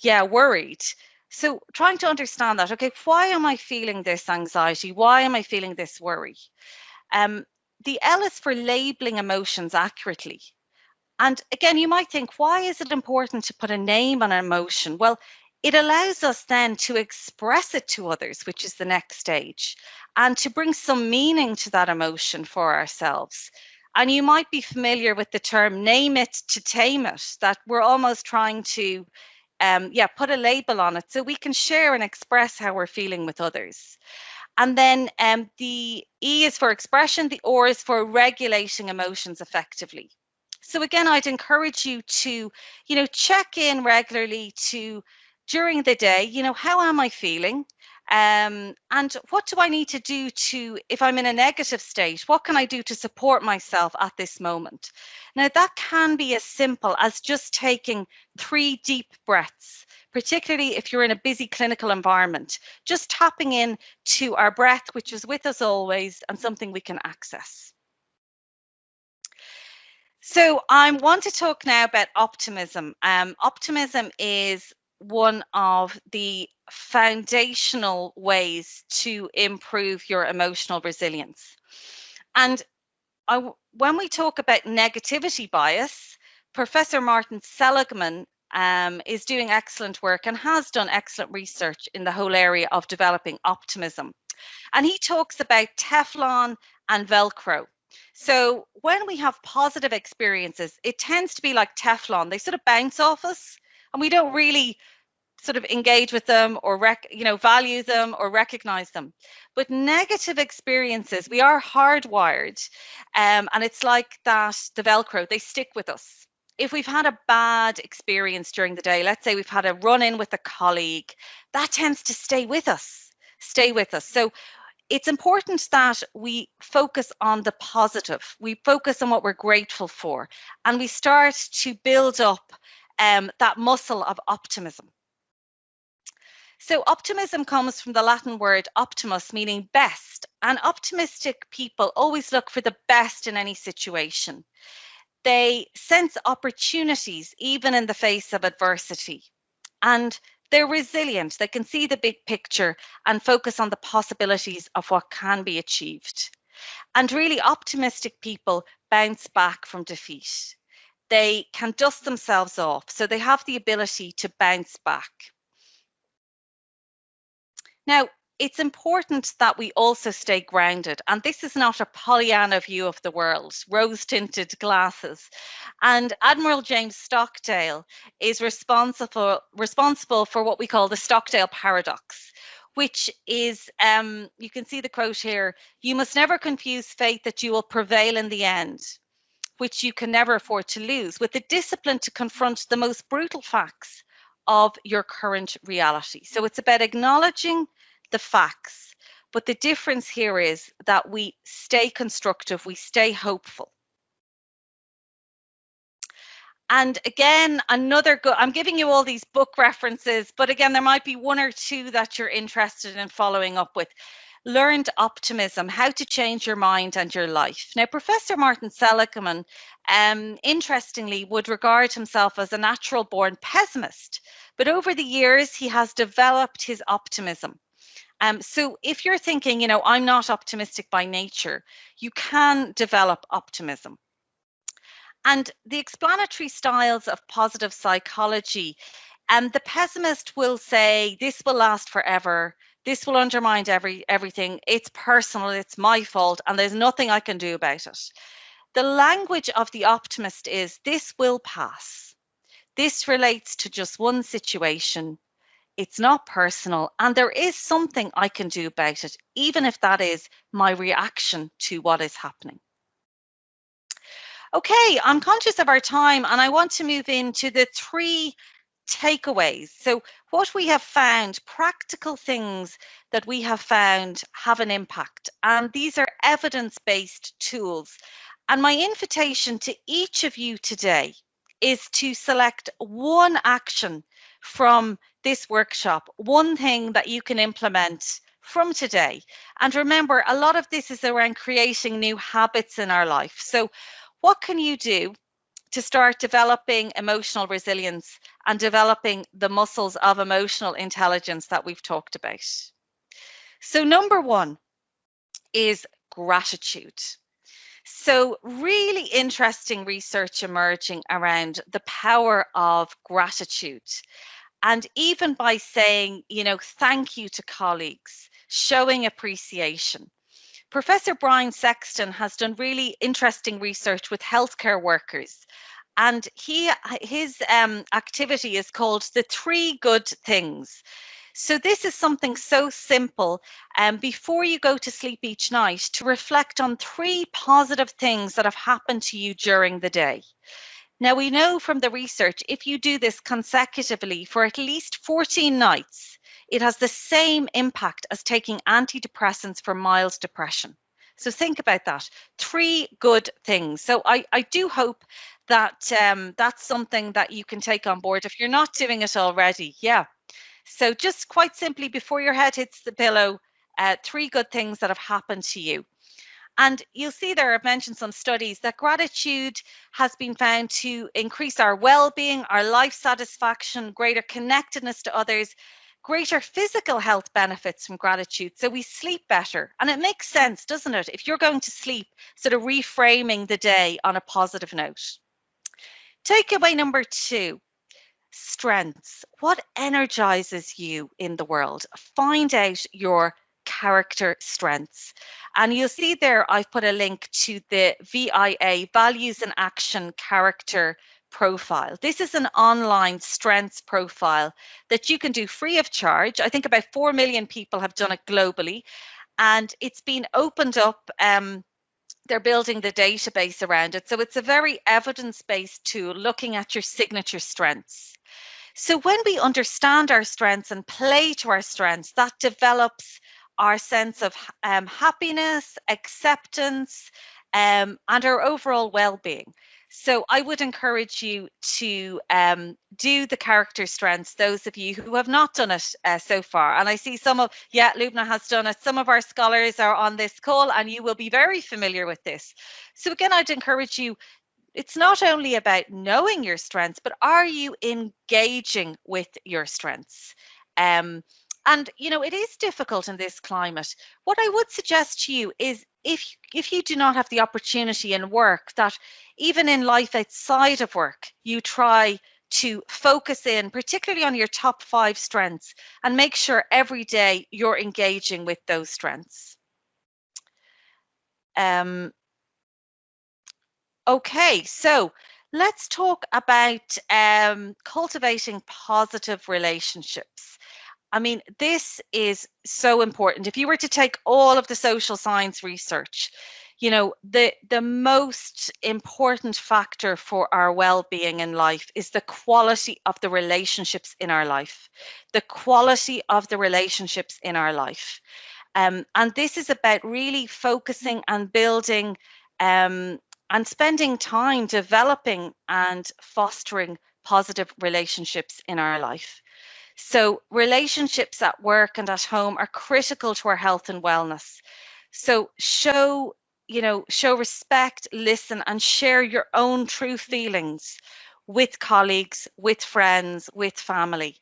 C: worried. So trying to understand that, okay, why am I feeling this anxiety? Why am I feeling this worry? The L is for labeling emotions accurately. And again, you might think, why is it important to put a name on an emotion? Well, it allows us then to express it to others, which is the next stage, and to bring some meaning to that emotion for ourselves. And you might be familiar with the term name it to tame it, that we're almost trying to put a label on it so we can share and express how we're feeling with others. And then the E is for expression, the R is for regulating emotions effectively. So again, I'd encourage you to, check in regularly during the day, how am I feeling? And what do I need to do if I'm in a negative state, what can I do to support myself at this moment? Now, that can be as simple as just taking 3 deep breaths, particularly if you're in a busy clinical environment, just tapping in to our breath, which is with us always and something we can access. So I want to talk now about optimism. Optimism is one of the foundational ways to improve your emotional resilience. And when we talk about negativity bias, Professor Martin Seligman is doing excellent work and has done excellent research in the whole area of developing optimism. And he talks about Teflon and Velcro. So when we have positive experiences, it tends to be like Teflon. They sort of bounce off us and we don't really sort of engage with them or value them or recognize them. But negative experiences, we are hardwired, and it's like that, the Velcro, they stick with us. If we've had a bad experience during the day, let's say we've had a run-in with a colleague, that tends to stay with us. So it's important that we focus on the positive. We focus on what we're grateful for, and we start to build up that muscle of optimism. So optimism comes from the Latin word optimus, meaning best, and optimistic people always look for the best in any situation. They sense opportunities even in the face of adversity, and they're resilient. They can see the big picture and focus on the possibilities of what can be achieved. And really optimistic people bounce back from defeat. They can dust themselves off, so they have the ability to bounce back. Now, it's important that we also stay grounded, and this is not a Pollyanna view of the world, rose-tinted glasses. And Admiral James Stockdale is responsible for what we call the Stockdale Paradox, which is, you can see the quote here, "You must never confuse faith that you will prevail in the end, which you can never afford to lose, with the discipline to confront the most brutal facts of your current reality." So it's about acknowledging the facts, but the difference here is that we stay constructive, we stay hopeful. And again, I'm giving you all these book references, but again, there might be 1 or 2 that you're interested in following up with. Learned Optimism, How to Change Your Mind and Your Life. Now, Professor Martin Seligman, interestingly, would regard himself as a natural-born pessimist, but over the years, he has developed his optimism. So if you're thinking, I'm not optimistic by nature, you can develop optimism. And the explanatory styles of positive psychology, the pessimist will say, this will last forever, this will undermine everything, it's personal, it's my fault, and there's nothing I can do about it. The language of the optimist is, this will pass. This relates to just one situation. It's not personal, and there is something I can do about it, even if that is my reaction to what is happening. Okay, I'm conscious of our time, and I want to move into the 3 takeaways. So what we have found, practical things that we have found have an impact, and these are evidence-based tools. And my invitation to each of you today is to select one action from this workshop, one thing that you can implement from today. And remember, a lot of this is around creating new habits in our life. So what can you do to start developing emotional resilience and developing the muscles of emotional intelligence that we've talked about? So number 1 is gratitude. So really interesting research emerging around the power of gratitude. And even by saying, thank you to colleagues, showing appreciation. Professor Brian Sexton has done really interesting research with healthcare workers. And his activity is called the 3 good things. So this is something so simple, before you go to sleep each night, to reflect on 3 positive things that have happened to you during the day. Now, we know from the research, if you do this consecutively for at least 14 nights, it has the same impact as taking antidepressants for mild depression. So think about that. 3 good things. So I do hope that that's something that you can take on board if you're not doing it already. Yeah. So just quite simply, before your head hits the pillow, 3 good things that have happened to you. And you'll see there, I've mentioned some studies that gratitude has been found to increase our well-being, our life satisfaction, greater connectedness to others, greater physical health benefits from gratitude. So we sleep better. And it makes sense, doesn't it? If you're going to sleep, sort of reframing the day on a positive note. Takeaway number 2. Strengths. What energizes you in the world? Find out your character strengths. And you'll see there, I've put a link to the VIA, Values in Action Character Profile. This is an online strengths profile that you can do free of charge. I think about 4 million people have done it globally, and it's been opened up. They're building the database around it. So it's a very evidence-based tool looking at your signature strengths. So when we understand our strengths and play to our strengths, that develops our sense of happiness, acceptance, and our overall well-being. So I would encourage you to do the character strengths, those of you who have not done it so far. And I see some of, yeah, Lubna has done it. Some of our scholars are on this call and you will be very familiar with this. So again, I'd encourage you, it's not only about knowing your strengths, but are you engaging with your strengths? And, you know, it is difficult in this climate. What I would suggest to you is if you do not have the opportunity in work, that even in life outside of work, you try to focus in particularly on your top 5 strengths and make sure every day you're engaging with those strengths. Okay, so let's talk about cultivating positive relationships. I mean, this is so important. If you were to take all of the social science research, you know, the most important factor for our well-being in life is the quality of the relationships in our life. The quality of the relationships in our life. And this is about really focusing and building and spending time developing and fostering positive relationships in our life. So relationships at work and at home are critical to our health and wellness. So show respect, listen, and share your own true feelings with colleagues, with friends, with family.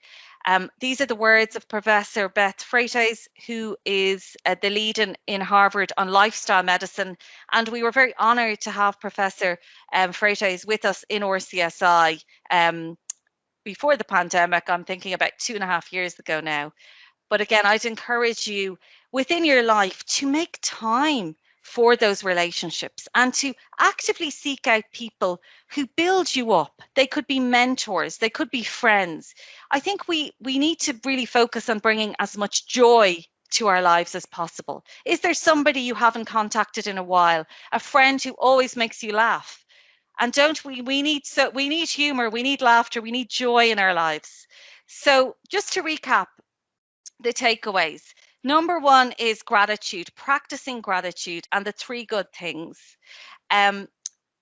C: These are the words of Professor Beth Freites, who is the lead in Harvard on lifestyle medicine. And we were very honored to have Professor Freites with us in RCSI before the pandemic. I'm thinking about 2.5 years ago now. But again, I'd encourage you within your life to make time for those relationships and to actively seek out people who build you up. They could be mentors, they could be friends. I think we need to really focus on bringing as much joy to our lives as possible. Is there somebody you haven't contacted in a while, a friend who always makes you laugh? And we need humor, we need laughter, we need joy in our lives. So just to recap the takeaways. Number 1 is gratitude, practicing gratitude and the 3 good things.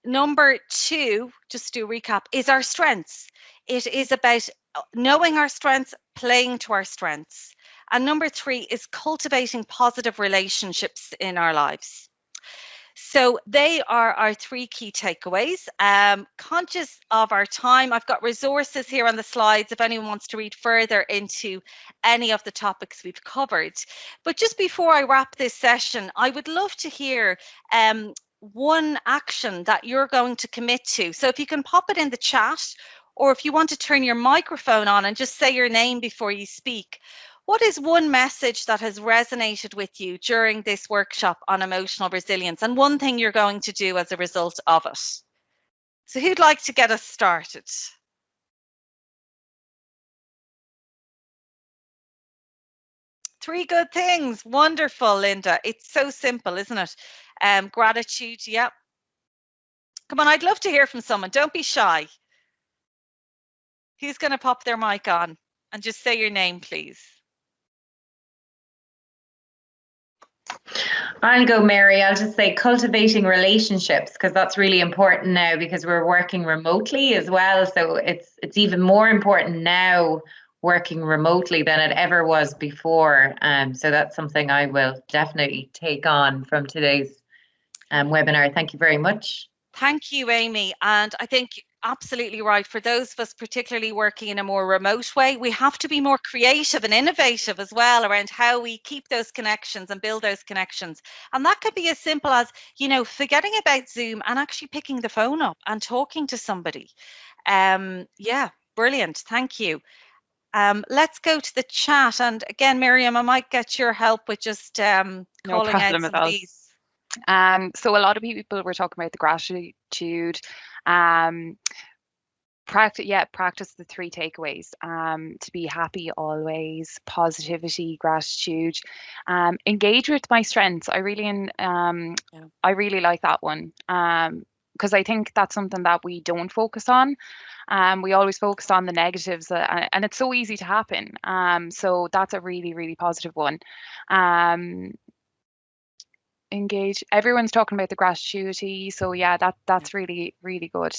C: Number 2, just to recap, is our strengths. It is about knowing our strengths, playing to our strengths. And number 3 is cultivating positive relationships in our lives. So they are our 3 key takeaways. Conscious of our time, I've got resources here on the slides if anyone wants to read further into any of the topics we've covered. But just before I wrap this session, I would love to hear one action that you're going to commit to. So if you can pop it in the chat, or if you want to turn your microphone on and just say your name before you speak. What is one message that has resonated with you during this workshop on emotional resilience, and one thing you're going to do as a result of it? So who'd like to get us started? Three good things. Wonderful, Linda. It's so simple, isn't it? Gratitude. Yep. Come on, I'd love to hear from someone. Don't be shy. Who's going to pop their mic on and just say your name, please?
D: I'll go, Mary. I'll just say cultivating relationships, because that's really important now, because we're working remotely as well. So it's even more important now working remotely than it ever was before. So that's something I will definitely take on from today's webinar. Thank you very much.
C: Thank you, Amy. And I think absolutely right. For those of us particularly working in a more remote way, we have to be more creative and innovative as well around how we keep those connections and build those connections. And that could be as simple as, you know, forgetting about Zoom and actually picking the phone up and talking to somebody. Yeah, brilliant. Thank you. Let's go to the chat. And again, Miriam, I might get your help with just calling out some of these.
A: So a lot of people were talking about the gratitude. Practice the 3 takeaways. To be happy always, positivity, gratitude. Engage with my strengths. I really like that one. Because I think that's something that we don't focus on. We always focus on the negatives, and it's so easy to happen. So that's a really, really positive one. Engage. Everyone's talking about the gratitude, so yeah, that's really, really good.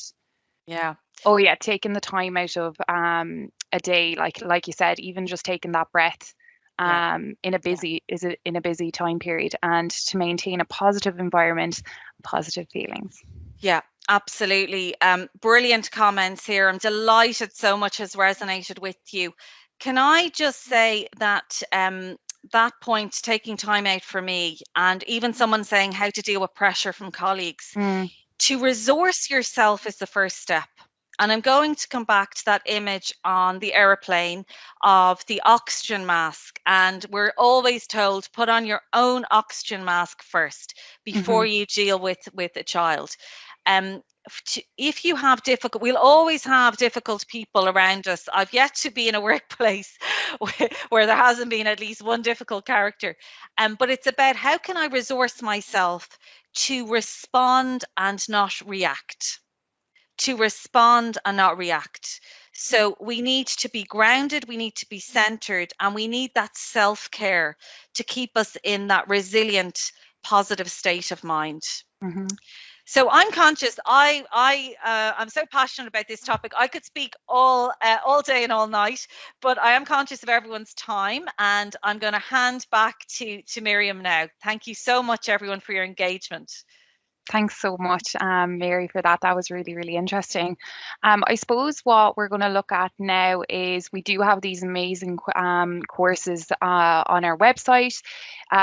C: Yeah.
A: Oh yeah, taking the time out of a day, like you said, even just taking that breath in a busy time period, and to maintain a positive environment, positive feelings.
C: Yeah, absolutely. Brilliant comments here. I'm delighted so much has resonated with you. Can I just say that that point, taking time out for me, and even someone saying how to deal with pressure from colleagues, to resource yourself is the first step. And I'm going to come back to that image on the airplane of the oxygen mask. And we're always told, put on your own oxygen mask first before you deal with a child. If you have we'll always have difficult people around us. I've yet to be in a workplace where there hasn't been at least one difficult character. But it's about how can I resource myself to respond and not react. To respond and not react. So we need to be grounded, we need to be centered, and we need that self-care to keep us in that resilient, positive state of mind. So I'm conscious, I'm so passionate about this topic. I could speak all day and all night, but I am conscious of everyone's time, and I'm going to hand back to Miriam now. Thank you so much, everyone, for your engagement.
A: Thanks so much, Mary, for that. That was really, really interesting. I suppose what we're going to look at now is we do have these amazing courses on our website.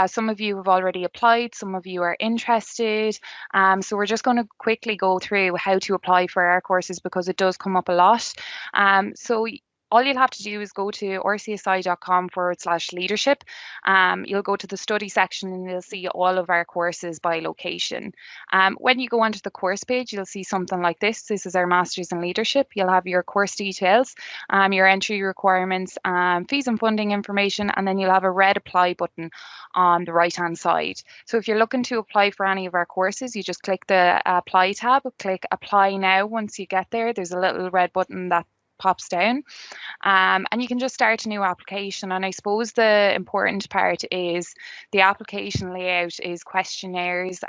A: Some of you have already applied, some of you are interested. So we're just going to quickly go through how to apply for our courses, because it does come up a lot. So all you'll have to do is go to rcsi.com/leadership. You'll go to the study section and you'll see all of our courses by location. When you go onto the course page, you'll see something like this. This is our Masters in Leadership. You'll have your course details, your entry requirements, fees and funding information, and then you'll have a red apply button on the right-hand side. So if you're looking to apply for any of our courses, you just click the apply tab, click apply now. Once you get there, there's a little red button that pops down, and you can just start a new application. And I suppose the important part is the application layout is questionnaires.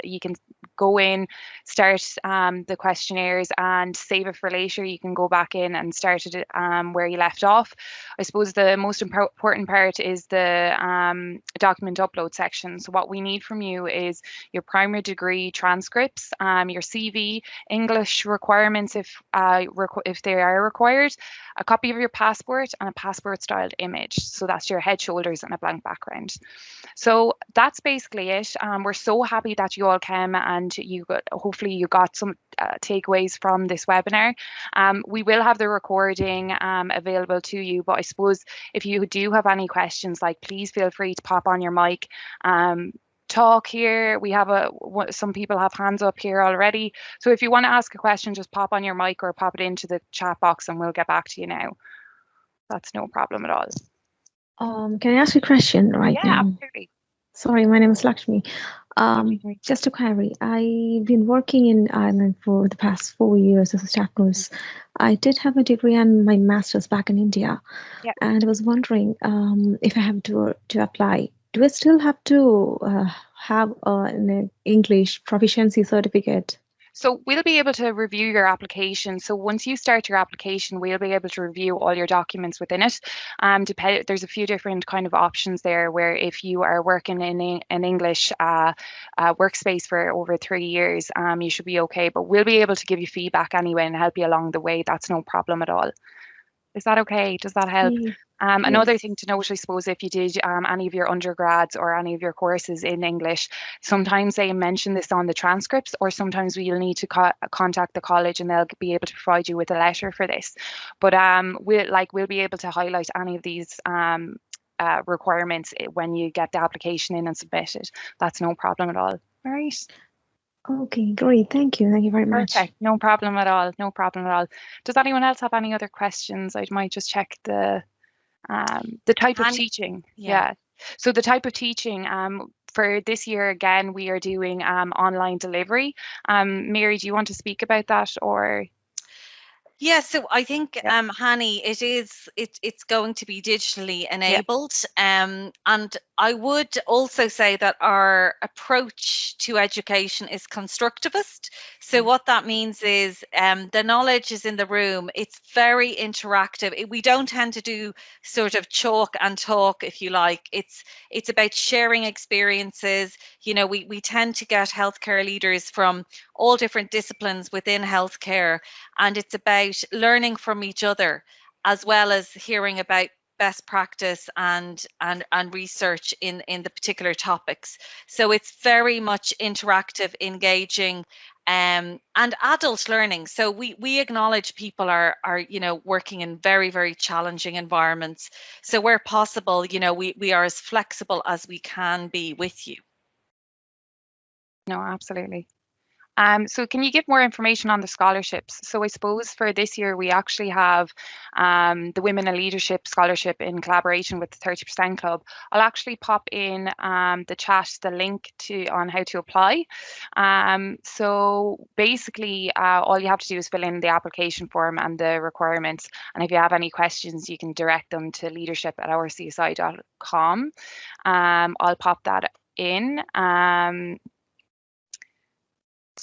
A: You can go in, start the questionnaires, and save it for later. You can go back in and start it where you left off. I suppose the most important part is the document upload section. So what we need from you is your primary degree transcripts, your CV, English requirements if they are are required, a copy of your passport and a passport styled image. So that's your head, shoulders and a blank background. So that's basically it. We're so happy that you all came and hopefully you got some takeaways from this webinar. We will have the recording available to you, but I suppose if you do have any questions, like, please feel free to pop on your mic. Talk here. We have some people have hands up here already. So if you want to ask a question, just pop on your mic or pop it into the chat box and we'll get back to you now. That's no problem at all.
E: Can I ask a question right now?
A: Yeah, absolutely.
E: Sorry, my name is Lakshmi. Just a query. I've been working in Ireland for the past 4 years as a staff nurse. I did have a degree and my master's back in India.
A: Yeah.
E: And I was wondering if I have to apply. Do I still have to have an English proficiency certificate?
A: So we'll be able to review your application. So once you start your application, we'll be able to review all your documents within it. There's a few different kind of options there, where if you are working in an English workspace for over 3 years, you should be okay. But we'll be able to give you feedback anyway and help you along the way. That's no problem at all. Is that okay? Does that help?
E: Yes.
A: Another thing to note, I suppose, if you did any of your undergrads or any of your courses in English, sometimes they mention this on the transcripts, or sometimes we'll need to contact the college and they'll be able to provide you with a letter for this. But we'll be able to highlight any of these requirements when you get the application in and submit it. That's no problem at all. All right.
E: Okay, great. Thank you. Thank you very much.
A: Perfect. No problem at all. No problem at all. Does anyone else have any other questions? I might just check the type of teaching. Yeah. So the type of teaching for this year, again, we are doing online delivery. Mary, do you want to speak about that, or?
C: Yeah, so I think, Hani, it's going to be digitally enabled. And I would also say that our approach to education is constructivist. So what that means is the knowledge is in the room. It's very interactive. We don't tend to do sort of chalk and talk, if you like. It's about sharing experiences. You know, we tend to get healthcare leaders from all different disciplines within healthcare, and it's about learning from each other, as well as hearing about best practice and research in the particular topics. So it's very much interactive, engaging, and adult learning. So we acknowledge people are working in very, very challenging environments. So where possible, we are as flexible as we can be with you.
A: No, absolutely. So can you give more information on the scholarships? So I suppose for this year, we actually have the Women in Leadership Scholarship in collaboration with the 30% Club. I'll actually pop in the chat the link on how to apply. So basically, all you have to do is fill in the application form and the requirements. And if you have any questions, you can direct them to leadership@rcsi.com. I'll pop that in.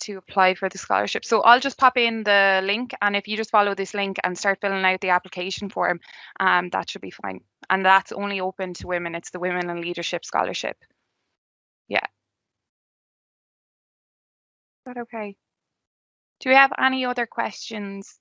A: To apply for the scholarship. So I'll just pop in the link, and if you just follow this link and start filling out the application form, that should be fine. And that's only open to women. It's the Women in Leadership Scholarship. Yeah. Is that okay? Do we have any other questions?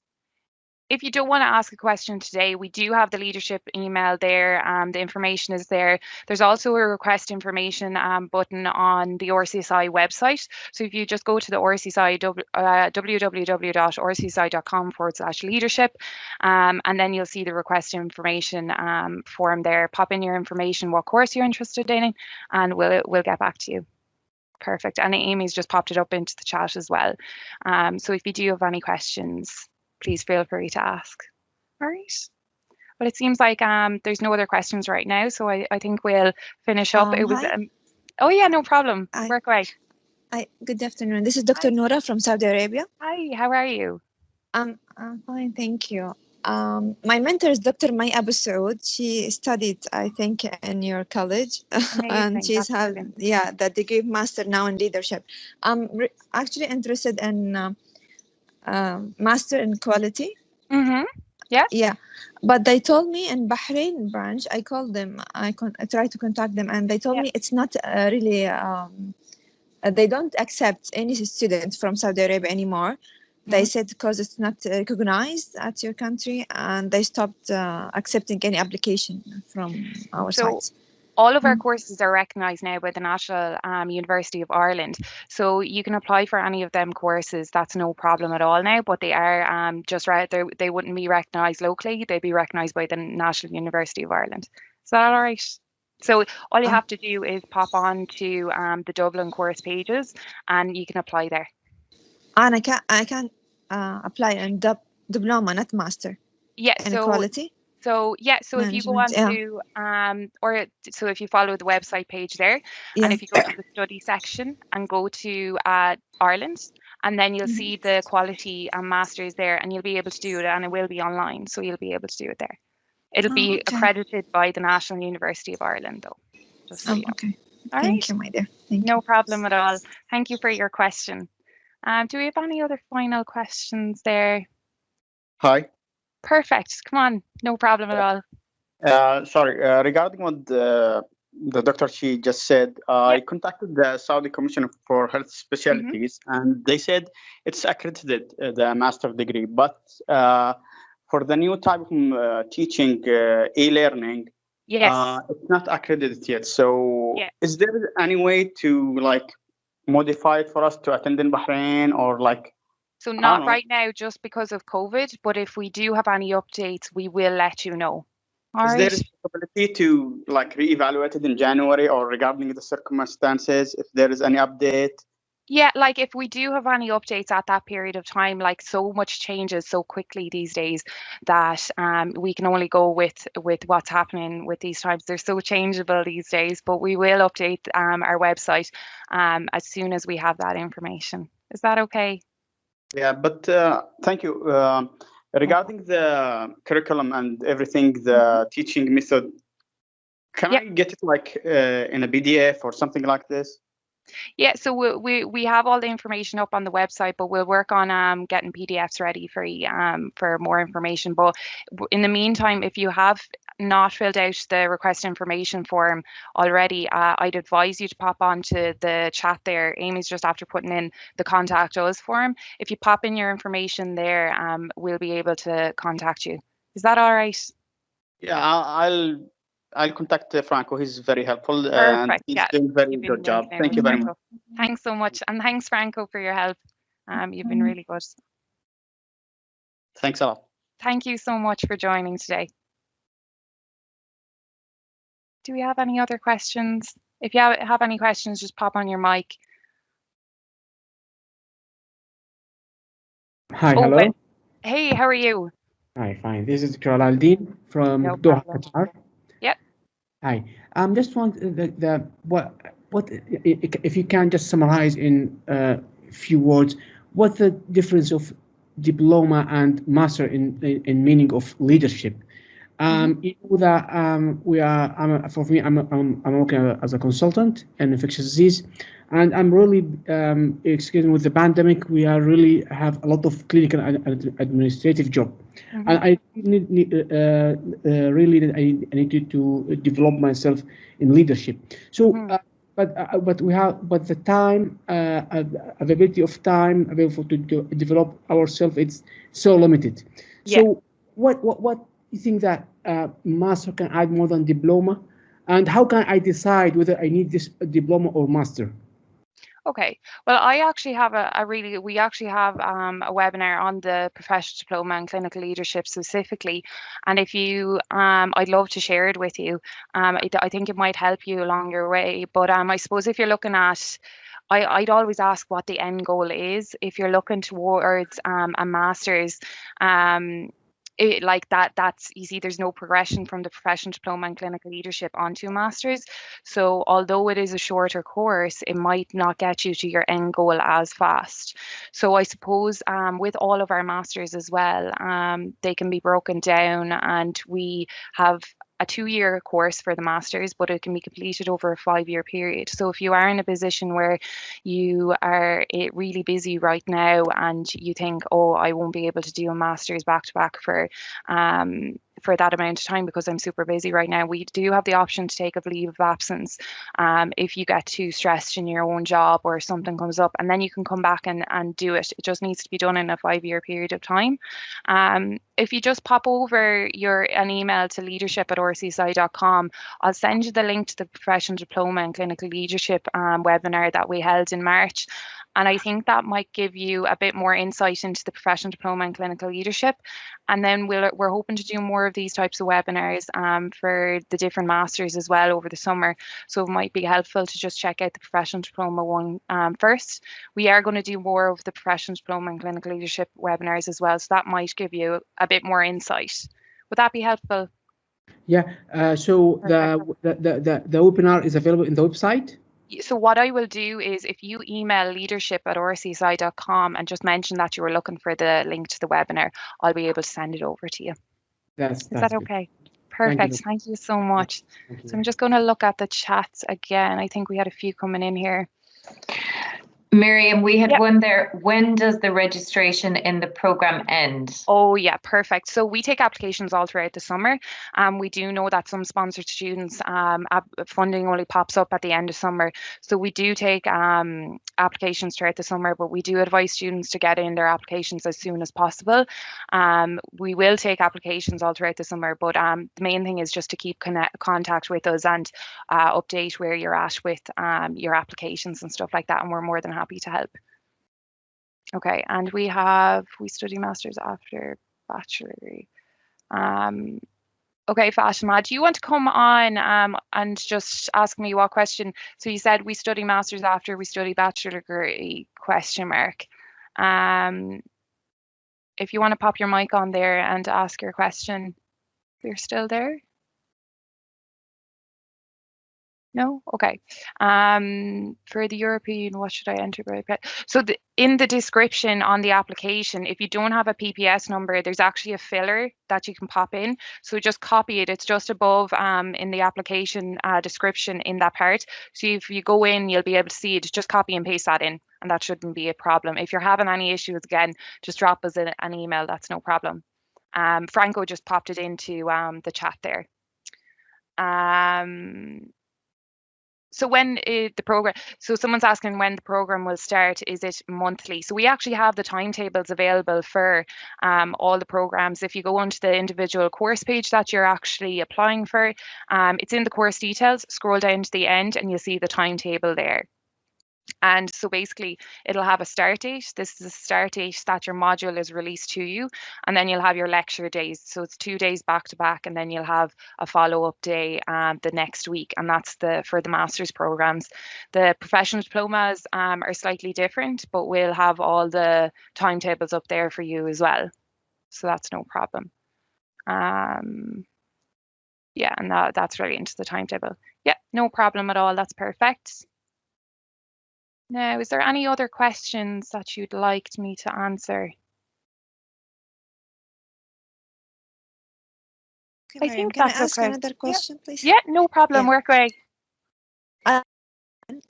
A: If you don't want to ask a question today, we do have the leadership email there. The information is there. There's also a request information button on the RCSI website. So if you just go to the RCSI, www.rcsi.com/leadership, and then you'll see the request information form there. Pop in your information, what course you're interested in, and we'll get back to you. Perfect. And Amy's just popped it up into the chat as well. So if you do have any questions, please feel free to ask. All right. But it seems like there's no other questions right now, so I think we'll finish up. It was oh yeah, no problem. Work away.
F: Good afternoon. This is Dr. Noura from Saudi Arabia.
A: Hi, how are you?
F: I'm fine, thank you. My mentor is Dr. May Abu Saud. She studied, I think, in your college. And she's had the degree of master now in leadership. I'm actually interested in master in quality. Yeah, but they told me in Bahrain branch, I called them, I tried to contact them, and they told me it's not really they don't accept any students from Saudi Arabia anymore. They said because it's not recognized at your country, and they stopped accepting any application from our sites.
A: All of our courses are recognised now by the National University of Ireland, so you can apply for any of them courses. That's no problem at all now, but they are just right. They wouldn't be recognised locally. They'd be recognised by the National University of Ireland. Is that all right? So all you have to do is pop on to the Dublin course pages, and you can apply there.
F: And I can apply in diploma, not master.
A: Yeah.
F: Inequality.
A: So if you go on to so if you follow the website page there, and if you go to the study section and go to Ireland, and then you'll see the quality and masters there, and you'll be able to do it, and it will be online, so you'll be able to do it there. It'll be accredited by the National University of Ireland, though. Just so you know.
F: Okay. Thank you, my dear.
A: No problem at all. Thank you for your question. Do we have any other final questions there?
G: Hi.
A: Perfect. Come on. No problem at all.
G: Sorry, regarding what the doctor she just said, I contacted the Saudi Commission for Health Specialties, and they said it's accredited, the master degree, but for the new type of teaching, e-learning, it's not accredited yet. So is there any way to like modify it for us to attend in Bahrain, or like?
A: So not right now, just because of COVID, but if we do have any updates, we will let you know.
G: Is there a possibility to like reevaluate it in January, or regarding the circumstances, if there is any update?
A: Yeah, like if we do have any updates at that period of time, like so much changes so quickly these days that we can only go with what's happening with these times. They're so changeable these days, but we will update our website as soon as we have that information. Is that okay?
G: Yeah, but thank you. Regarding the curriculum and everything, the teaching method, can I get it like in a PDF or something like this?
A: Yeah, so we have all the information up on the website, but we'll work on getting PDFs ready for you for more information. But in the meantime, if you have not filled out the request information form already, I'd advise you to pop onto the chat there. Amy's just after putting in the contact us form. If you pop in your information there, we'll be able to contact you. Is that all right?
G: Yeah, I'll contact Franco. He's very helpful.
A: Perfect.
G: And he's doing very good job. Thank you very much.
A: Thanks so much. And thanks, Franco, for your help. You've been really good.
G: Thanks a lot.
A: Thank you so much for joining today. Do we have any other questions? If you have any questions, just pop on your mic.
H: Hi, hello.
A: Hey, how are you?
H: Hi, fine. This is Dr. Aldin from Doha, Qatar.
A: Yep.
H: Hi. Just want what if you can just summarize in a few words what the difference of diploma and master in meaning of leadership. You know that for me, I'm working as a consultant in infectious disease, and I'm really with the pandemic, we are really have a lot of clinical and administrative job, and I need I need to develop myself in leadership. So, but the time availability of time available to develop ourselves, it's so limited. So what you think that master can add more than diploma, and how can I decide whether I need this diploma or master?
A: Okay, well, I actually have we actually have a webinar on the professional diploma and clinical leadership specifically, and if you I'd love to share it with you. I think it might help you along your way, but I suppose if you're looking at I'd always ask what the end goal is. If you're looking towards a master's, that's easy. There's no progression from the professional diploma and clinical leadership onto a master's. So although it is a shorter course, it might not get you to your end goal as fast. So I suppose with all of our masters as well, they can be broken down, and we have a 2-year course for the masters, but it can be completed over a 5-year period. So if you are in a position where you are really busy right now and you think, oh, I won't be able to do a masters back to back for for that amount of time because I'm super busy right now. We do have the option to take a leave of absence if you get too stressed in your own job or something comes up, and then you can come back and do it. It just needs to be done in a 5-year period of time. If you just pop over an email to leadership@rcsi.com, I'll send you the link to the Professional Diploma in Clinical Leadership webinar that we held in March. And I think that might give you a bit more insight into the Professional Diploma in Clinical Leadership. And then we're hoping to do more of these types of webinars for the different masters as well over the summer. So it might be helpful to just check out the Professional Diploma one first. We are going to do more of the Professional Diploma in Clinical Leadership webinars as well. So that might give you a bit more insight. Would that be helpful?
H: Yeah. So the webinar is available in the website?
A: So what I will do is if you email leadership@rcsi.com and just mention that you were looking for the link to the webinar, I'll be able to send it over to you. Is that okay? Perfect. Thank you so much. So I'm just going to look at the chats again. I think we had a few coming in here.
D: Miriam, we had one there. When does the registration in the program end?
A: Oh yeah, perfect. So we take applications all throughout the summer. We do know that some sponsored students funding only pops up at the end of summer. So we do take applications throughout the summer, but we do advise students to get in their applications as soon as possible. We will take applications all throughout the summer, but the main thing is just to keep contact with us and update where you're at with your applications and stuff like that. And we're more than happy to help. Okay, and we study masters after bachelor degree. Okay, Fatima, do you want to come on and just ask me what question? So you said we study masters after we study bachelor degree, question mark. If you want to pop your mic on there and ask your question, you're still there? No? Okay. For the European, what should I enter? So in the description on the application, if you don't have a PPS number, there's actually a filler that you can pop in. So just copy it. It's just above in the application description in that part. So if you go in, you'll be able to see it. Just copy and paste that in, and that shouldn't be a problem. If you're having any issues, again, just drop us an email. That's no problem. Franco just popped it into the chat there. So when the program, so someone's asking when the program will start, is it monthly? So we actually have the timetables available for all the programs. If you go onto the individual course page that you're actually applying for, it's in the course details, scroll down to the end and you'll see the timetable there. And so basically it'll have a start date. This is a start date that your module is released to you. And then you'll have your lecture days. So it's 2 days back to back. And then you'll have a follow-up day the next week. And that's for the master's programs. The professional diplomas are slightly different, but we'll have all the timetables up there for you as well. So that's no problem. Yeah, and that's really into the timetable. Yeah, no problem at all. That's perfect. Now, is there any other questions that you'd like me to answer?
F: Okay, Miriam, can I ask another question, please?
A: Yeah, no problem. Work away.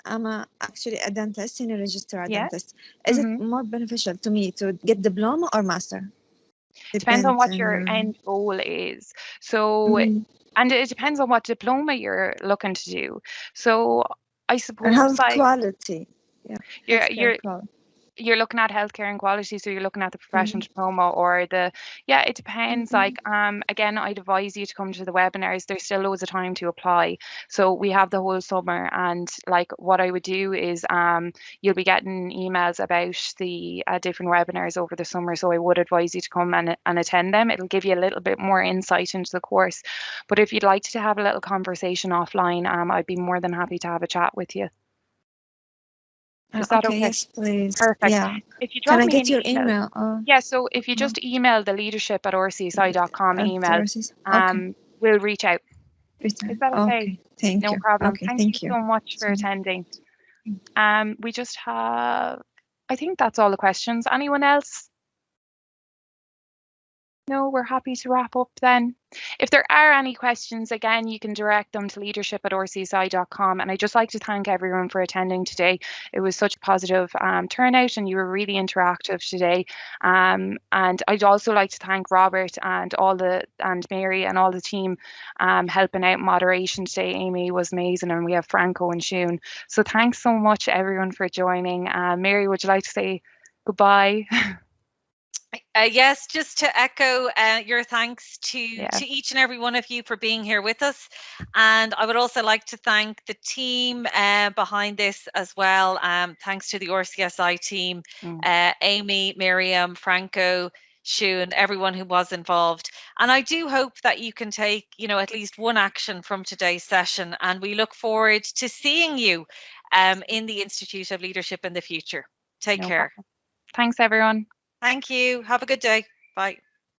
F: I'm actually a dentist, senior registrar dentist. Is it more beneficial to me to get diploma or master?
A: Depends on what your end goal is. So, and it depends on what diploma you're looking to do. So, I suppose
F: health quality. Yeah.
A: You're looking at healthcare and quality, so you're looking at the professional diploma or it depends. Like again, I'd advise you to come to the webinars. There's still loads of time to apply, so we have the whole summer. And like what I would do is you'll be getting emails about the different webinars over the summer, so I would advise you to come and attend them. It'll give you a little bit more insight into the course. But if you'd like to have a little conversation offline, I'd be more than happy to have a chat with you. Is that okay?
F: Yes, please.
A: Perfect.
F: Yeah.
A: If you drop
F: Can I
A: me
F: get
A: an
F: your
A: email? Yeah, so if you just email the leadership@rcsi.com email, we'll reach out. Is that okay?
F: Thank you.
A: No problem.
F: Okay,
A: Thank you so much for attending. We just have, I think that's all the questions. Anyone else? No, we're happy to wrap up then. If there are any questions, again, you can direct them to leadership@rcsi.com. And I'd just like to thank everyone for attending today. It was such a positive turnout, and you were really interactive today. And I'd also like to thank Robert and Mary and all the team helping out moderation today. Amy was amazing, and we have Franco and Shun. So thanks so much, everyone, for joining. Mary, would you like to say goodbye?
C: Yes, just to echo your thanks to each and every one of you for being here with us. And I would also like to thank the team behind this as well. Thanks to the RCSI team, Amy, Miriam, Franco, Shun, everyone who was involved. And I do hope that you can take, at least one action from today's session. And we look forward to seeing you in the Institute of Leadership in the future. Take care.
A: Thanks, everyone.
C: Thank you. Have a good day. Bye.